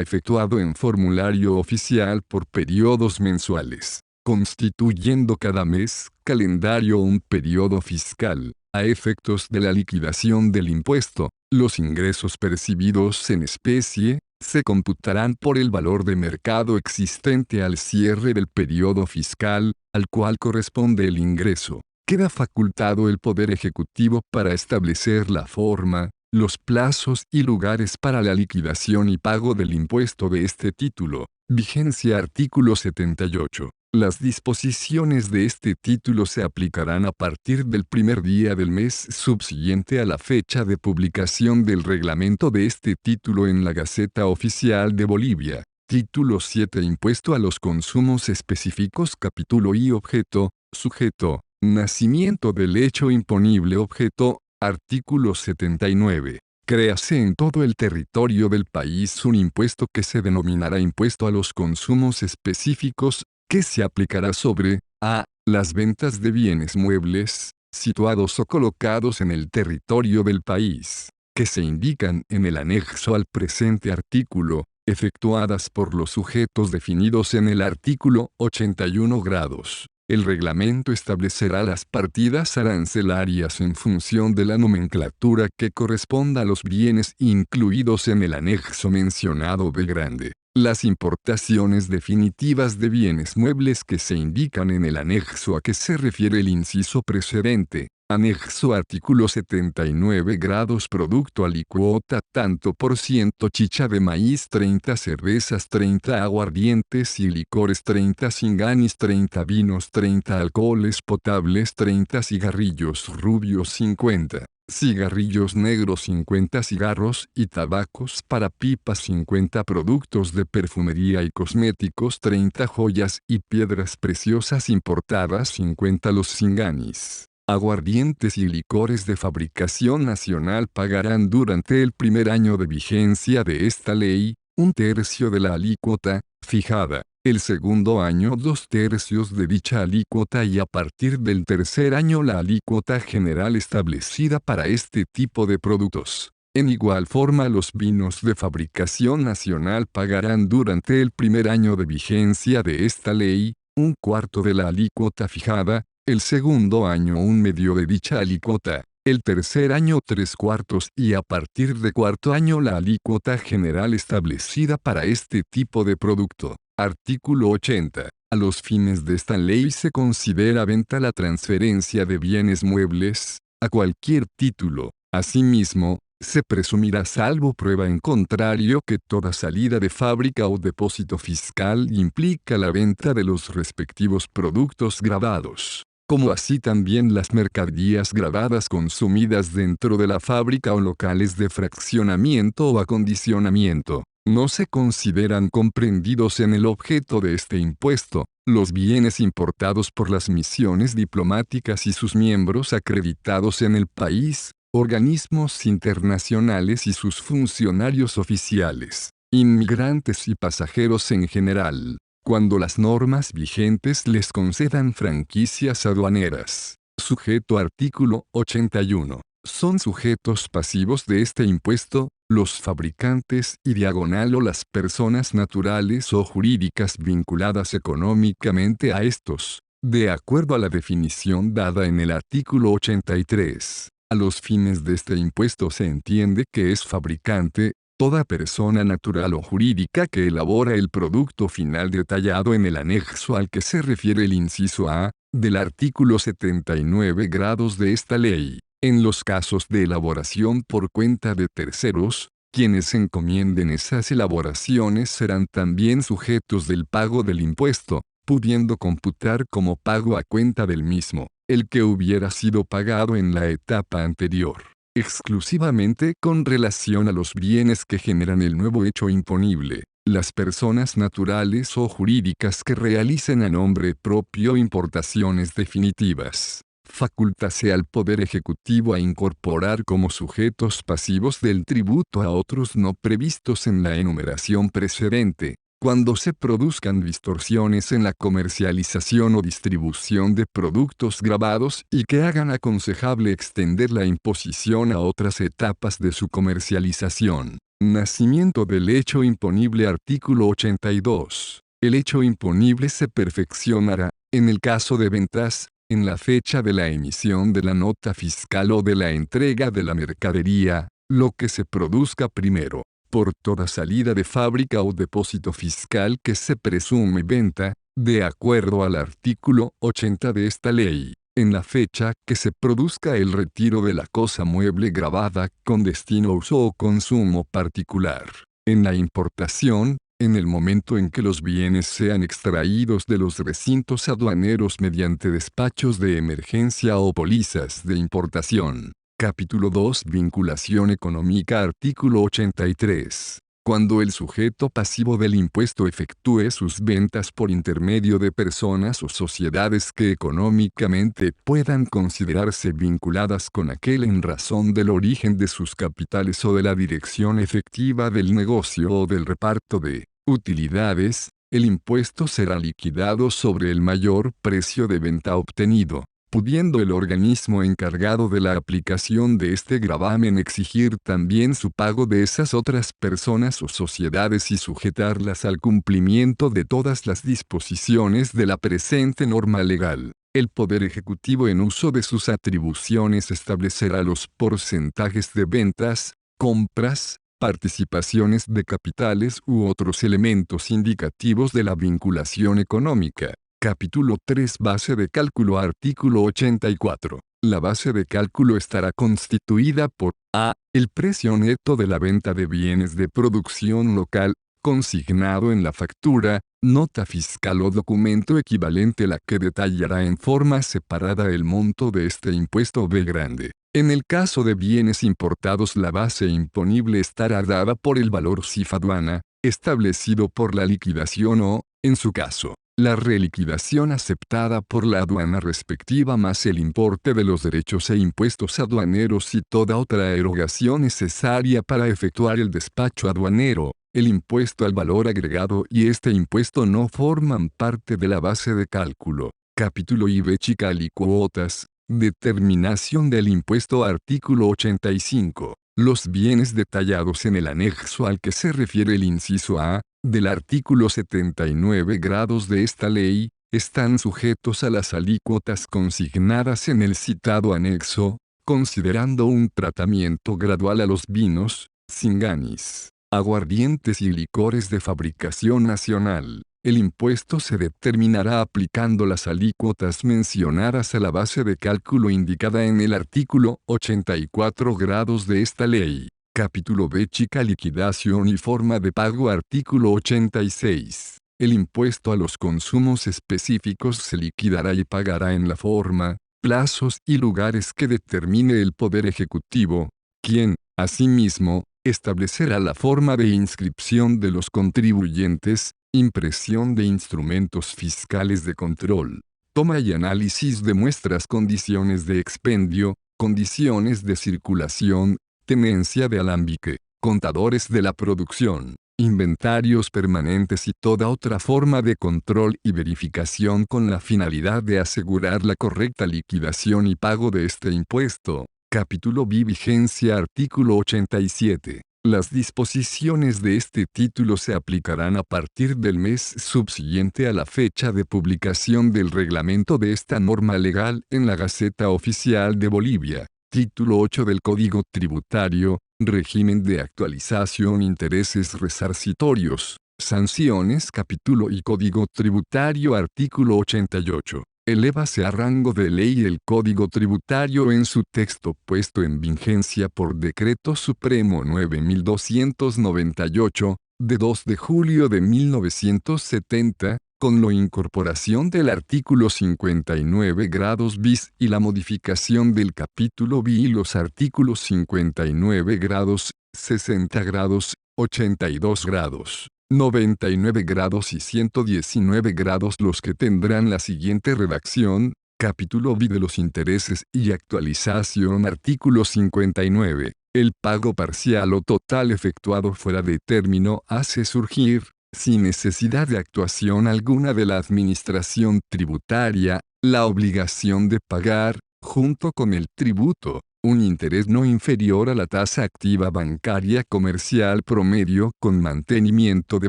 efectuado en formulario oficial por periodos mensuales, constituyendo cada mes calendario un periodo fiscal. A efectos de la liquidación del impuesto, los ingresos percibidos en especie, se computarán por el valor de mercado existente al cierre del periodo fiscal, al cual corresponde el ingreso. Queda facultado el Poder Ejecutivo para establecer la forma, los plazos y lugares para la liquidación y pago del impuesto de este título. Vigencia. Artículo 78. Las disposiciones de este título se aplicarán a partir del primer día del mes subsiguiente a la fecha de publicación del reglamento de este título en la Gaceta Oficial de Bolivia. Título 7. Impuesto a los consumos específicos. Capítulo I. Objeto, sujeto, nacimiento del hecho imponible. Objeto. Artículo 79. Créase en todo el territorio del país un impuesto que se denominará impuesto a los consumos específicos, que se aplicará sobre a. las ventas de bienes muebles, situados o colocados en el territorio del país, que se indican en el anexo al presente artículo, efectuadas por los sujetos definidos en el artículo 81 grados. El reglamento establecerá las partidas arancelarias en función de la nomenclatura que corresponda a los bienes incluidos en el anexo mencionado B grande. Las importaciones definitivas de bienes muebles que se indican en el anexo a que se refiere el inciso precedente. Anexo artículo 79 grados producto alicuota tanto por ciento chicha de maíz 30 cervezas 30 aguardientes y licores 30 singanis 30 vinos 30 alcoholes potables 30 cigarrillos rubios 50 cigarrillos negros 50 cigarros y tabacos para pipas 50 productos de perfumería y cosméticos 30 joyas y piedras preciosas importadas 50 los singanis. Aguardientes y licores de fabricación nacional pagarán durante el primer año de vigencia de esta ley, 1/3 de la alícuota fijada, el segundo año 2/3 de dicha alícuota y a partir del tercer año la alícuota general establecida para este tipo de productos. En igual forma los vinos de fabricación nacional pagarán durante el primer año de vigencia de esta ley, 1/4 de la alícuota fijada, el segundo año 1/2 de dicha alícuota, el tercer año 3/4 y a partir de cuarto año la alícuota general establecida para este tipo de producto. Artículo 80. A los fines de esta ley se considera venta la transferencia de bienes muebles, a cualquier título. Asimismo, se presumirá salvo prueba en contrario que toda salida de fábrica o depósito fiscal implica la venta de los respectivos productos gravados, como así también las mercaderías gravadas consumidas dentro de la fábrica o locales de fraccionamiento o acondicionamiento. No se consideran comprendidos en el objeto de este impuesto los bienes importados por las misiones diplomáticas y sus miembros acreditados en el país, organismos internacionales y sus funcionarios oficiales, inmigrantes y pasajeros en general, cuando las normas vigentes les concedan franquicias aduaneras. Sujeto artículo 81. Son sujetos pasivos de este impuesto, los fabricantes y diagonal o las personas naturales o jurídicas vinculadas económicamente a estos, de acuerdo a la definición dada en el artículo 83. A los fines de este impuesto se entiende que es fabricante, toda persona natural o jurídica que elabora el producto final detallado en el anexo al que se refiere el inciso A, del artículo 79 grados de esta ley. En los casos de elaboración por cuenta de terceros, quienes encomienden esas elaboraciones serán también sujetos del pago del impuesto, pudiendo computar como pago a cuenta del mismo, el que hubiera sido pagado en la etapa anterior, exclusivamente con relación a los bienes que generan el nuevo hecho imponible. Las personas naturales o jurídicas que realicen a nombre propio importaciones definitivas. Facultase al Poder Ejecutivo a incorporar como sujetos pasivos del tributo a otros no previstos en la enumeración precedente, cuando se produzcan distorsiones en la comercialización o distribución de productos gravados y que hagan aconsejable extender la imposición a otras etapas de su comercialización. Nacimiento del hecho imponible. Artículo 82. El hecho imponible se perfeccionará, en el caso de ventas, en la fecha de la emisión de la nota fiscal o de la entrega de la mercadería, lo que se produzca primero, por toda salida de fábrica o depósito fiscal que se presume venta, de acuerdo al artículo 80 de esta ley, en la fecha que se produzca el retiro de la cosa mueble gravada con destino a uso o consumo particular. En la importación, en el momento en que los bienes sean extraídos de los recintos aduaneros mediante despachos de emergencia o pólizas de importación. Capítulo 2. Vinculación económica. Artículo 83. Cuando el sujeto pasivo del impuesto efectúe sus ventas por intermedio de personas o sociedades que económicamente puedan considerarse vinculadas con aquel en razón del origen de sus capitales o de la dirección efectiva del negocio o del reparto de utilidades, el impuesto será liquidado sobre el mayor precio de venta obtenido, pudiendo el organismo encargado de la aplicación de este gravamen exigir también su pago de esas otras personas o sociedades y sujetarlas al cumplimiento de todas las disposiciones de la presente norma legal. El Poder Ejecutivo, en uso de sus atribuciones, establecerá los porcentajes de ventas, compras, participaciones de capitales u otros elementos indicativos de la vinculación económica. Capítulo 3. Base de cálculo. Artículo 84. La base de cálculo estará constituida por a. El precio neto de la venta de bienes de producción local, consignado en la factura, nota fiscal o documento equivalente, la que detallará en forma separada el monto de este impuesto B grande. En el caso de bienes importados, la base imponible estará dada por el valor CIF aduana, establecido por la liquidación o, en su caso, la reliquidación aceptada por la aduana respectiva más el importe de los derechos e impuestos aduaneros y toda otra erogación necesaria para efectuar el despacho aduanero. El impuesto al valor agregado y este impuesto no forman parte de la base de cálculo. Capítulo IVA chica alícuotas. Determinación del impuesto. Artículo 85. Los bienes detallados en el anexo al que se refiere el inciso A, del artículo 79 grados de esta ley, están sujetos a las alícuotas consignadas en el citado anexo, considerando un tratamiento gradual a los vinos, cinganis, aguardientes y licores de fabricación nacional, El impuesto se determinará aplicando las alícuotas mencionadas a la base de cálculo indicada en el artículo 84 grados de esta ley. Capítulo B. Chica liquidación y forma de pago. Artículo 86. El impuesto a los consumos específicos se liquidará y pagará en la forma, plazos y lugares que determine el Poder Ejecutivo, quien, asimismo, establecerá la forma de inscripción de los contribuyentes, impresión de instrumentos fiscales de control, toma y análisis de muestras, condiciones de expendio, condiciones de circulación, tenencia de alambique, contadores de la producción, inventarios permanentes y toda otra forma de control y verificación con la finalidad de asegurar la correcta liquidación y pago de este impuesto. Capítulo B. Vigencia. Artículo 87. Las disposiciones de este título se aplicarán a partir del mes subsiguiente a la fecha de publicación del reglamento de esta norma legal en la Gaceta Oficial de Bolivia. Título 8 del Código Tributario, régimen de actualización, intereses resarcitorios, sanciones. Capítulo y Código Tributario. Artículo 88. Elévase a rango de ley el Código Tributario en su texto puesto en vigencia por Decreto Supremo 9298, de 2 de julio de 1970, con la incorporación del artículo 59 grados bis y la modificación del capítulo B y los artículos 59 grados, 60 grados, 82 grados, 99 grados y 119 grados, los que tendrán la siguiente redacción. Capítulo B de los intereses y actualización. Artículo 59. El pago parcial o total efectuado fuera de término hace surgir, sin necesidad de actuación alguna de la administración tributaria, la obligación de pagar, junto con el tributo, un interés no inferior a la tasa activa bancaria comercial promedio con mantenimiento de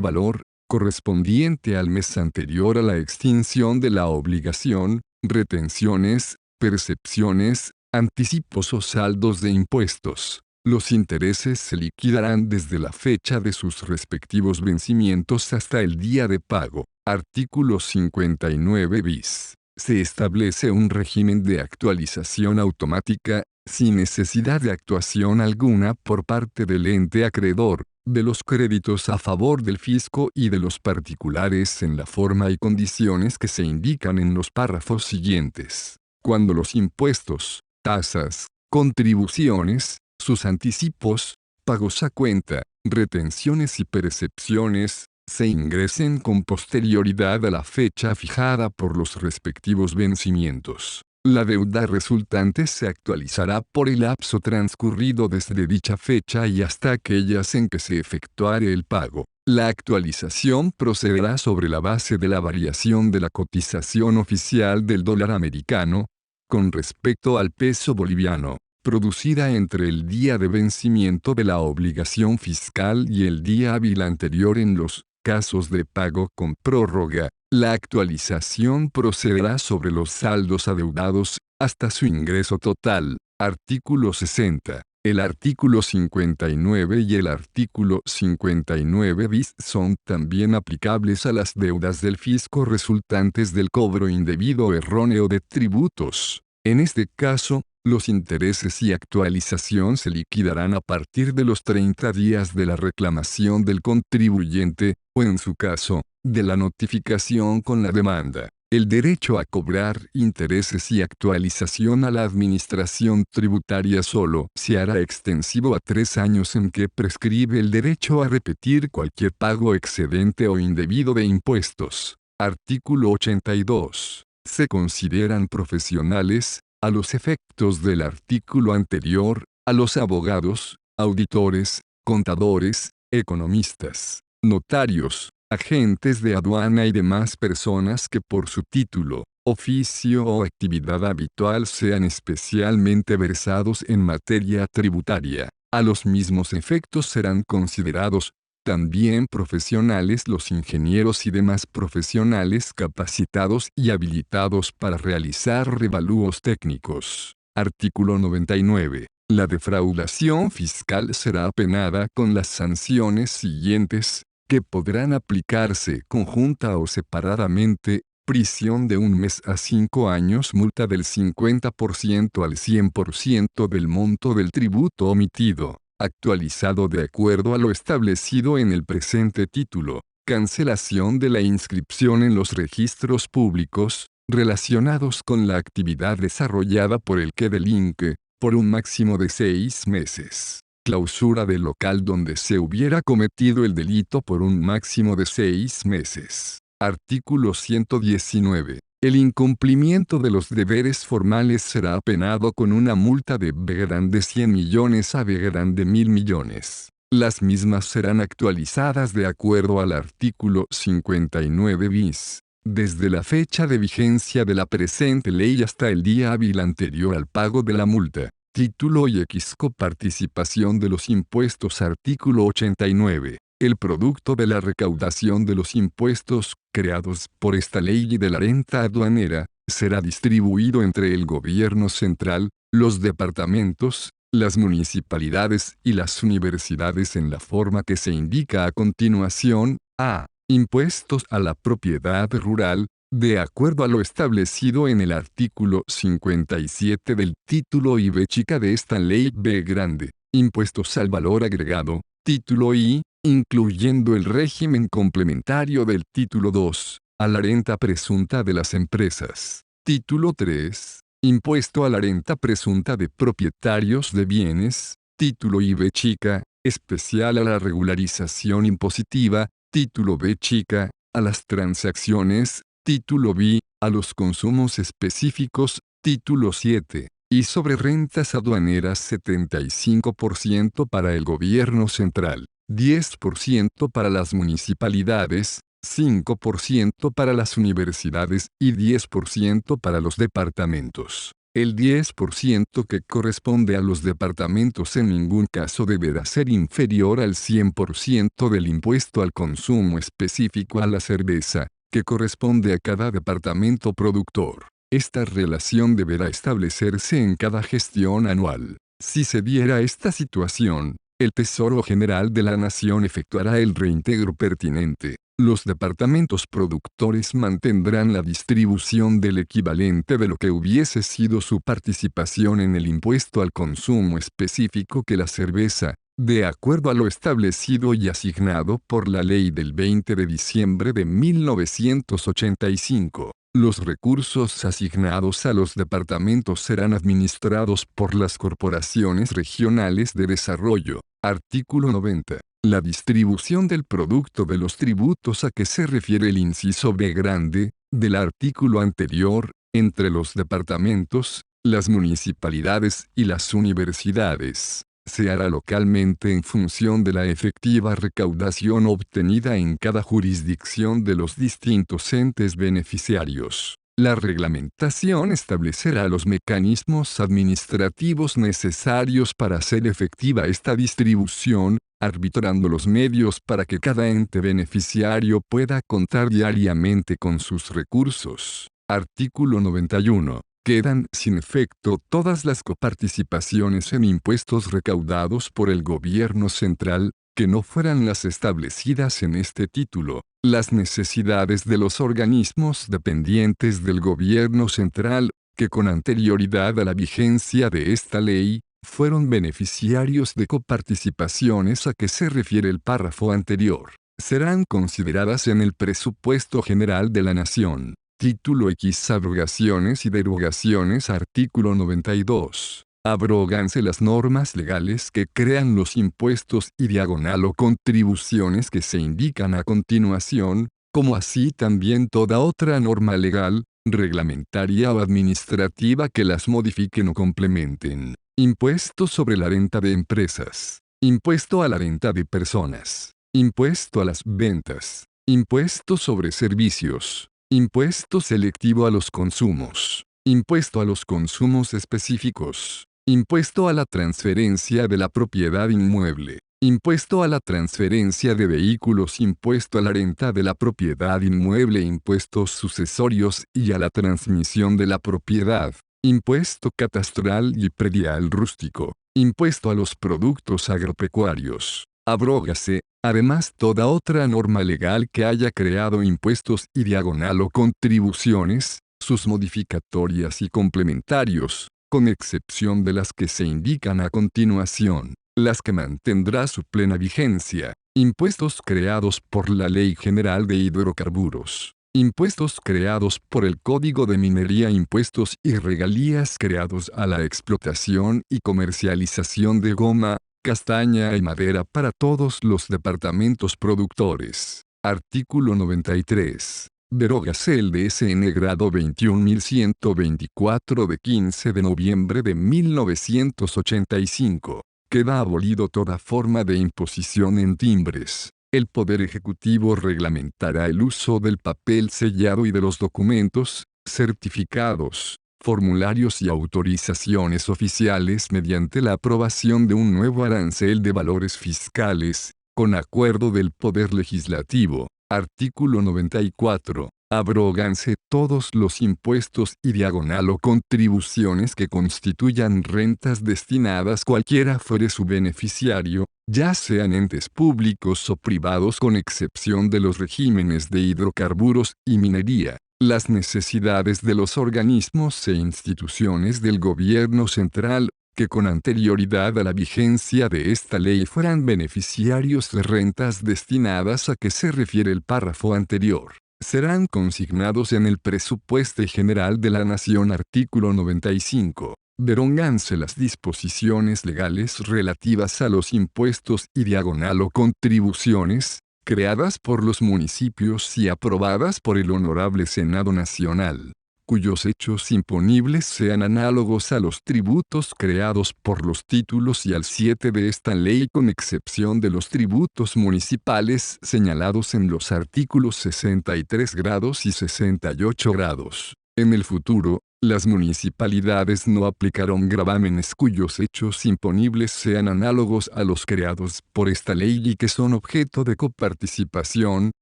valor, correspondiente al mes anterior a la extinción de la obligación, retenciones, percepciones, anticipos o saldos de impuestos. Los intereses se liquidarán desde la fecha de sus respectivos vencimientos hasta el día de pago. Artículo 59 bis. Se establece un régimen de actualización automática, sin necesidad de actuación alguna por parte del ente acreedor, de los créditos a favor del fisco y de los particulares en la forma y condiciones que se indican en los párrafos siguientes. Cuando los impuestos, tasas, contribuciones, sus anticipos, pagos a cuenta, retenciones y percepciones, se ingresen con posterioridad a la fecha fijada por los respectivos vencimientos, la deuda resultante se actualizará por el lapso transcurrido desde dicha fecha y hasta aquellas en que se efectuare el pago. La actualización procederá sobre la base de la variación de la cotización oficial del dólar americano con respecto al peso boliviano, producida entre el día de vencimiento de la obligación fiscal y el día hábil anterior en los casos de pago con prórroga. La actualización procederá sobre los saldos adeudados, hasta su ingreso total. Artículo 60. El artículo 59 y el artículo 59 bis son también aplicables a las deudas del fisco resultantes del cobro indebido o erróneo de tributos. En este caso, los intereses y actualización se liquidarán a partir de los 30 días de la reclamación del contribuyente, o en su caso, de la notificación con la demanda. El derecho a cobrar intereses y actualización a la administración tributaria solo se hará extensivo a 3 años en que prescribe el derecho a repetir cualquier pago excedente o indebido de impuestos. Artículo 82. Se consideran profesionales, a los efectos del artículo anterior, a los abogados, auditores, contadores, economistas, notarios, agentes de aduana y demás personas que por su título, oficio o actividad habitual sean especialmente versados en materia tributaria. A los mismos efectos serán considerados también profesionales los ingenieros y demás profesionales capacitados y habilitados para realizar revalúos técnicos. Artículo 99. La defraudación fiscal será penada con las sanciones siguientes. que podrán aplicarse conjunta o separadamente, prisión de 1 mes a 5 años, multa del 50% al 100% del monto del tributo omitido, actualizado de acuerdo a lo establecido en el presente título, cancelación de la inscripción en los registros públicos, relacionados con la actividad desarrollada por el que delinque, por un máximo de 6 meses. Clausura del local donde se hubiera cometido el delito por un máximo de 6 meses. Artículo 119. El incumplimiento de los deberes formales será penado con una multa de B grande 100 millones a B grande 1000 millones. Las mismas serán actualizadas de acuerdo al artículo 59 bis. Desde la fecha de vigencia de la presente ley hasta el día hábil anterior al pago de la multa. Título y coparticipación de los impuestos. Artículo 89. El producto de la recaudación de los impuestos, creados por esta ley y de la renta aduanera, será distribuido entre el gobierno central, los departamentos, las municipalidades y las universidades en la forma que se indica a continuación. A. Impuestos a la propiedad rural, de acuerdo a lo establecido en el artículo 57 del título I b chica de esta ley. B grande. Impuestos al valor agregado, título I, incluyendo el régimen complementario del título 2, a la renta presunta de las empresas. Título 3. Impuesto a la renta presunta de propietarios de bienes, título I b chica, especial a la regularización impositiva, título B chica, a las transacciones, título B, a los consumos específicos, título 7, y sobre rentas aduaneras 75% para el gobierno central, 10% para las municipalidades, 5% para las universidades y 10% para los departamentos. El 10% que corresponde a los departamentos en ningún caso deberá ser inferior al 100% del impuesto al consumo específico a la cerveza, que corresponde a cada departamento productor. Esta relación deberá establecerse en cada gestión anual. Si se diera esta situación, el Tesoro General de la Nación efectuará el reintegro pertinente. Los departamentos productores mantendrán la distribución del equivalente de lo que hubiese sido su participación en el impuesto al consumo específico que la cerveza, de acuerdo a lo establecido y asignado por la ley del 20 de diciembre de 1985. Los recursos asignados a los departamentos serán administrados por las corporaciones regionales de desarrollo. Artículo 90. La distribución del producto de los tributos a que se refiere el inciso B grande, del artículo anterior, entre los departamentos, las municipalidades y las universidades, se hará localmente en función de la efectiva recaudación obtenida en cada jurisdicción de los distintos entes beneficiarios. La reglamentación establecerá los mecanismos administrativos necesarios para hacer efectiva esta distribución, arbitrando los medios para que cada ente beneficiario pueda contar diariamente con sus recursos. Artículo 91. Quedan sin efecto todas las coparticipaciones en impuestos recaudados por el gobierno central, que no fueran las establecidas en este título. Las necesidades de los organismos dependientes del gobierno central, que con anterioridad a la vigencia de esta ley, fueron beneficiarios de coparticipaciones a que se refiere el párrafo anterior, serán consideradas en el presupuesto general de la Nación. Título X. Abrogaciones y derogaciones. Artículo 92. Abróganse las normas legales que crean los impuestos y diagonal o contribuciones que se indican a continuación, como así también toda otra norma legal, reglamentaria o administrativa que las modifiquen o complementen. Impuesto sobre la renta de empresas. Impuesto a la renta de personas. Impuesto a las ventas. Impuesto sobre servicios. Impuesto selectivo a los consumos. Impuesto a los consumos específicos. Impuesto a la transferencia de la propiedad inmueble. Impuesto a la transferencia de vehículos. Impuesto a la renta de la propiedad inmueble. Impuestos sucesorios y a la transmisión de la propiedad. Impuesto catastral y predial rústico. Impuesto a los productos agropecuarios. Abrógase, además, toda otra norma legal que haya creado impuestos y diagonal o contribuciones, sus modificatorias y complementarios, con excepción de las que se indican a continuación, las que mantendrá su plena vigencia. Impuestos creados por la Ley General de Hidrocarburos. Impuestos creados por el Código de Minería. Impuestos y regalías creados a la explotación y comercialización de goma, castaña y madera para todos los departamentos productores. Artículo 93. Derógase el DSN grado 21124 de 15 de noviembre de 1985. Queda abolido toda forma de imposición en timbres. El Poder Ejecutivo reglamentará el uso del papel sellado y de los documentos, certificados, formularios y autorizaciones oficiales mediante la aprobación de un nuevo arancel de valores fiscales, con acuerdo del Poder Legislativo. Artículo 94. Abróganse todos los impuestos y diagonal o contribuciones que constituyan rentas destinadas cualquiera fuere su beneficiario, ya sean entes públicos o privados con excepción de los regímenes de hidrocarburos y minería. Las necesidades de los organismos e instituciones del gobierno central, que con anterioridad a la vigencia de esta ley fueran beneficiarios de rentas destinadas a que se refiere el párrafo anterior, serán consignados en el Presupuesto General de la Nación. Artículo 95. Deróganse las disposiciones legales relativas a los impuestos y diagonal o contribuciones, creadas por los municipios y aprobadas por el Honorable Senado Nacional, cuyos hechos imponibles sean análogos a los tributos creados por los títulos y al 7 de esta ley, con excepción de los tributos municipales señalados en los artículos 63 grados y 68 grados. En el futuro, las municipalidades no aplicarán gravámenes cuyos hechos imponibles sean análogos a los creados por esta ley y que son objeto de coparticipación,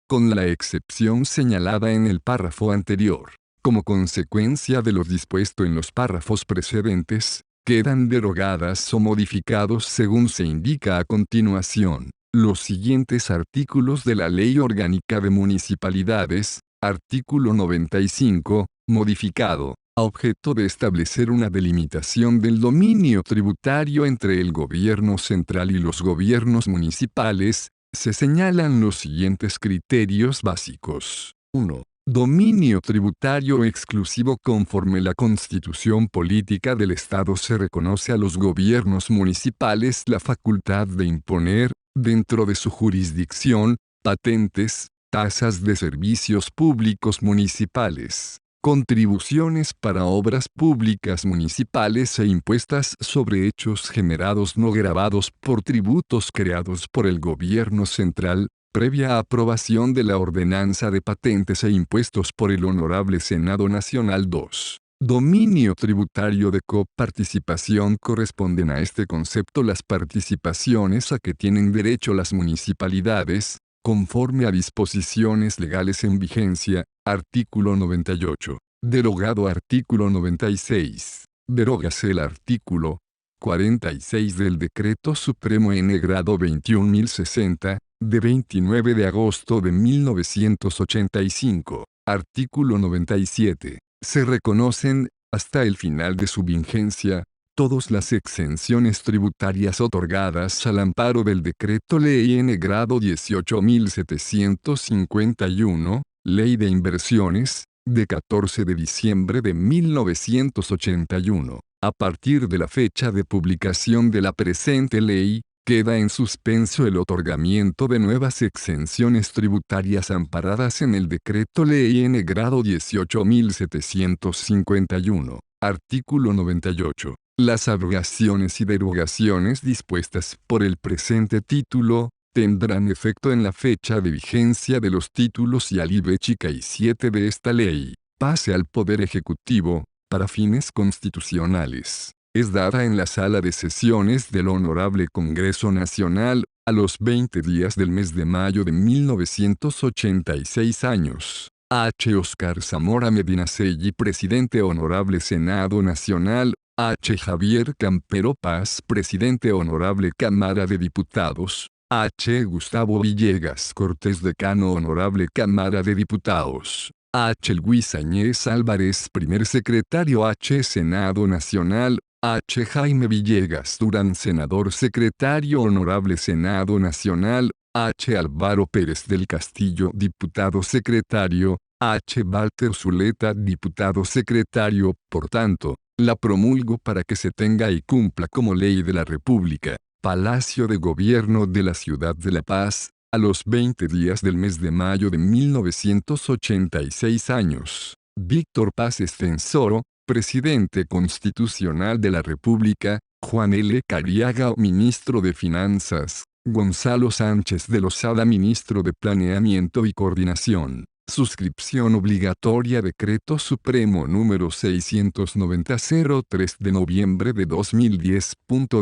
con la excepción señalada en el párrafo anterior. Como consecuencia de lo dispuesto en los párrafos precedentes, quedan derogadas o modificados según se indica a continuación los siguientes artículos de la Ley Orgánica de Municipalidades. Artículo 95, modificado, a objeto de establecer una delimitación del dominio tributario entre el gobierno central y los gobiernos municipales, se señalan los siguientes criterios básicos. 1. Dominio tributario exclusivo. Conforme la Constitución Política del Estado, se reconoce a los gobiernos municipales la facultad de imponer, dentro de su jurisdicción, patentes, tasas de servicios públicos municipales, contribuciones para obras públicas municipales e impuestas sobre hechos generados no gravados por tributos creados por el gobierno central, previa aprobación de la ordenanza de patentes e impuestos por el Honorable Senado Nacional. 2. Dominio tributario de coparticipación. Corresponden a este concepto las participaciones a que tienen derecho las municipalidades, conforme a disposiciones legales en vigencia. Artículo 98. Derogado. Artículo 96. Derógase el artículo 46 del Decreto Supremo N. grado 21060, de 29 de agosto de 1985. Artículo 97. Se reconocen, hasta el final de su vigencia, todas las exenciones tributarias otorgadas al amparo del Decreto Ley N. grado 18751, Ley de Inversiones, de 14 de diciembre de 1981. A partir de la fecha de publicación de la presente ley, queda en suspenso el otorgamiento de nuevas exenciones tributarias amparadas en el Decreto Ley N. grado 18751. Artículo 98. Las abrogaciones y derogaciones dispuestas por el presente título tendrán efecto en la fecha de vigencia de los títulos y al IB chica y 7 de esta ley. Pase al Poder Ejecutivo, para fines constitucionales. Es dada en la sala de sesiones del Honorable Congreso Nacional, a los 20 días del mes de mayo de 1986 años. H. Oscar Zamora Medinaceli, Presidente Honorable Senado Nacional. H. Javier Campero Paz, Presidente Honorable Cámara de Diputados. H. Gustavo Villegas Cortés Decano Honorable Cámara de Diputados. H. Luis Añez Álvarez Primer Secretario. H. Senado Nacional. H. Jaime Villegas Durán Senador Secretario Honorable Senado Nacional. H. Álvaro Pérez del Castillo Diputado Secretario. H. Walter Zuleta Diputado Secretario. Por tanto, la promulgo para que se tenga y cumpla como ley de la República. Palacio de Gobierno de la Ciudad de La Paz, a los 20 días del mes de mayo de 1986 años. Víctor Paz Estenssoro, Presidente Constitucional de la República. Juan L. Cariaga, Ministro de Finanzas. Gonzalo Sánchez de Lozada, Ministro de Planeamiento y Coordinación. Suscripción obligatoria. Decreto Supremo número 690-03 de noviembre de 2010.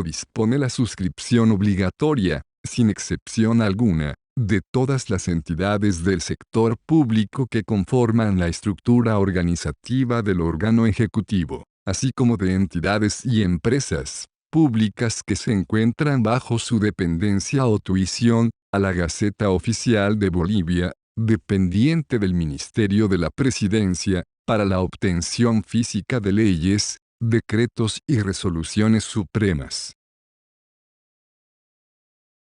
Dispone la suscripción obligatoria, sin excepción alguna, de todas las entidades del sector público que conforman la estructura organizativa del órgano ejecutivo, así como de entidades y empresas públicas que se encuentran bajo su dependencia o tuición, a la Gaceta Oficial de Bolivia, dependiente del Ministerio de la Presidencia, para la obtención física de leyes, decretos y resoluciones supremas.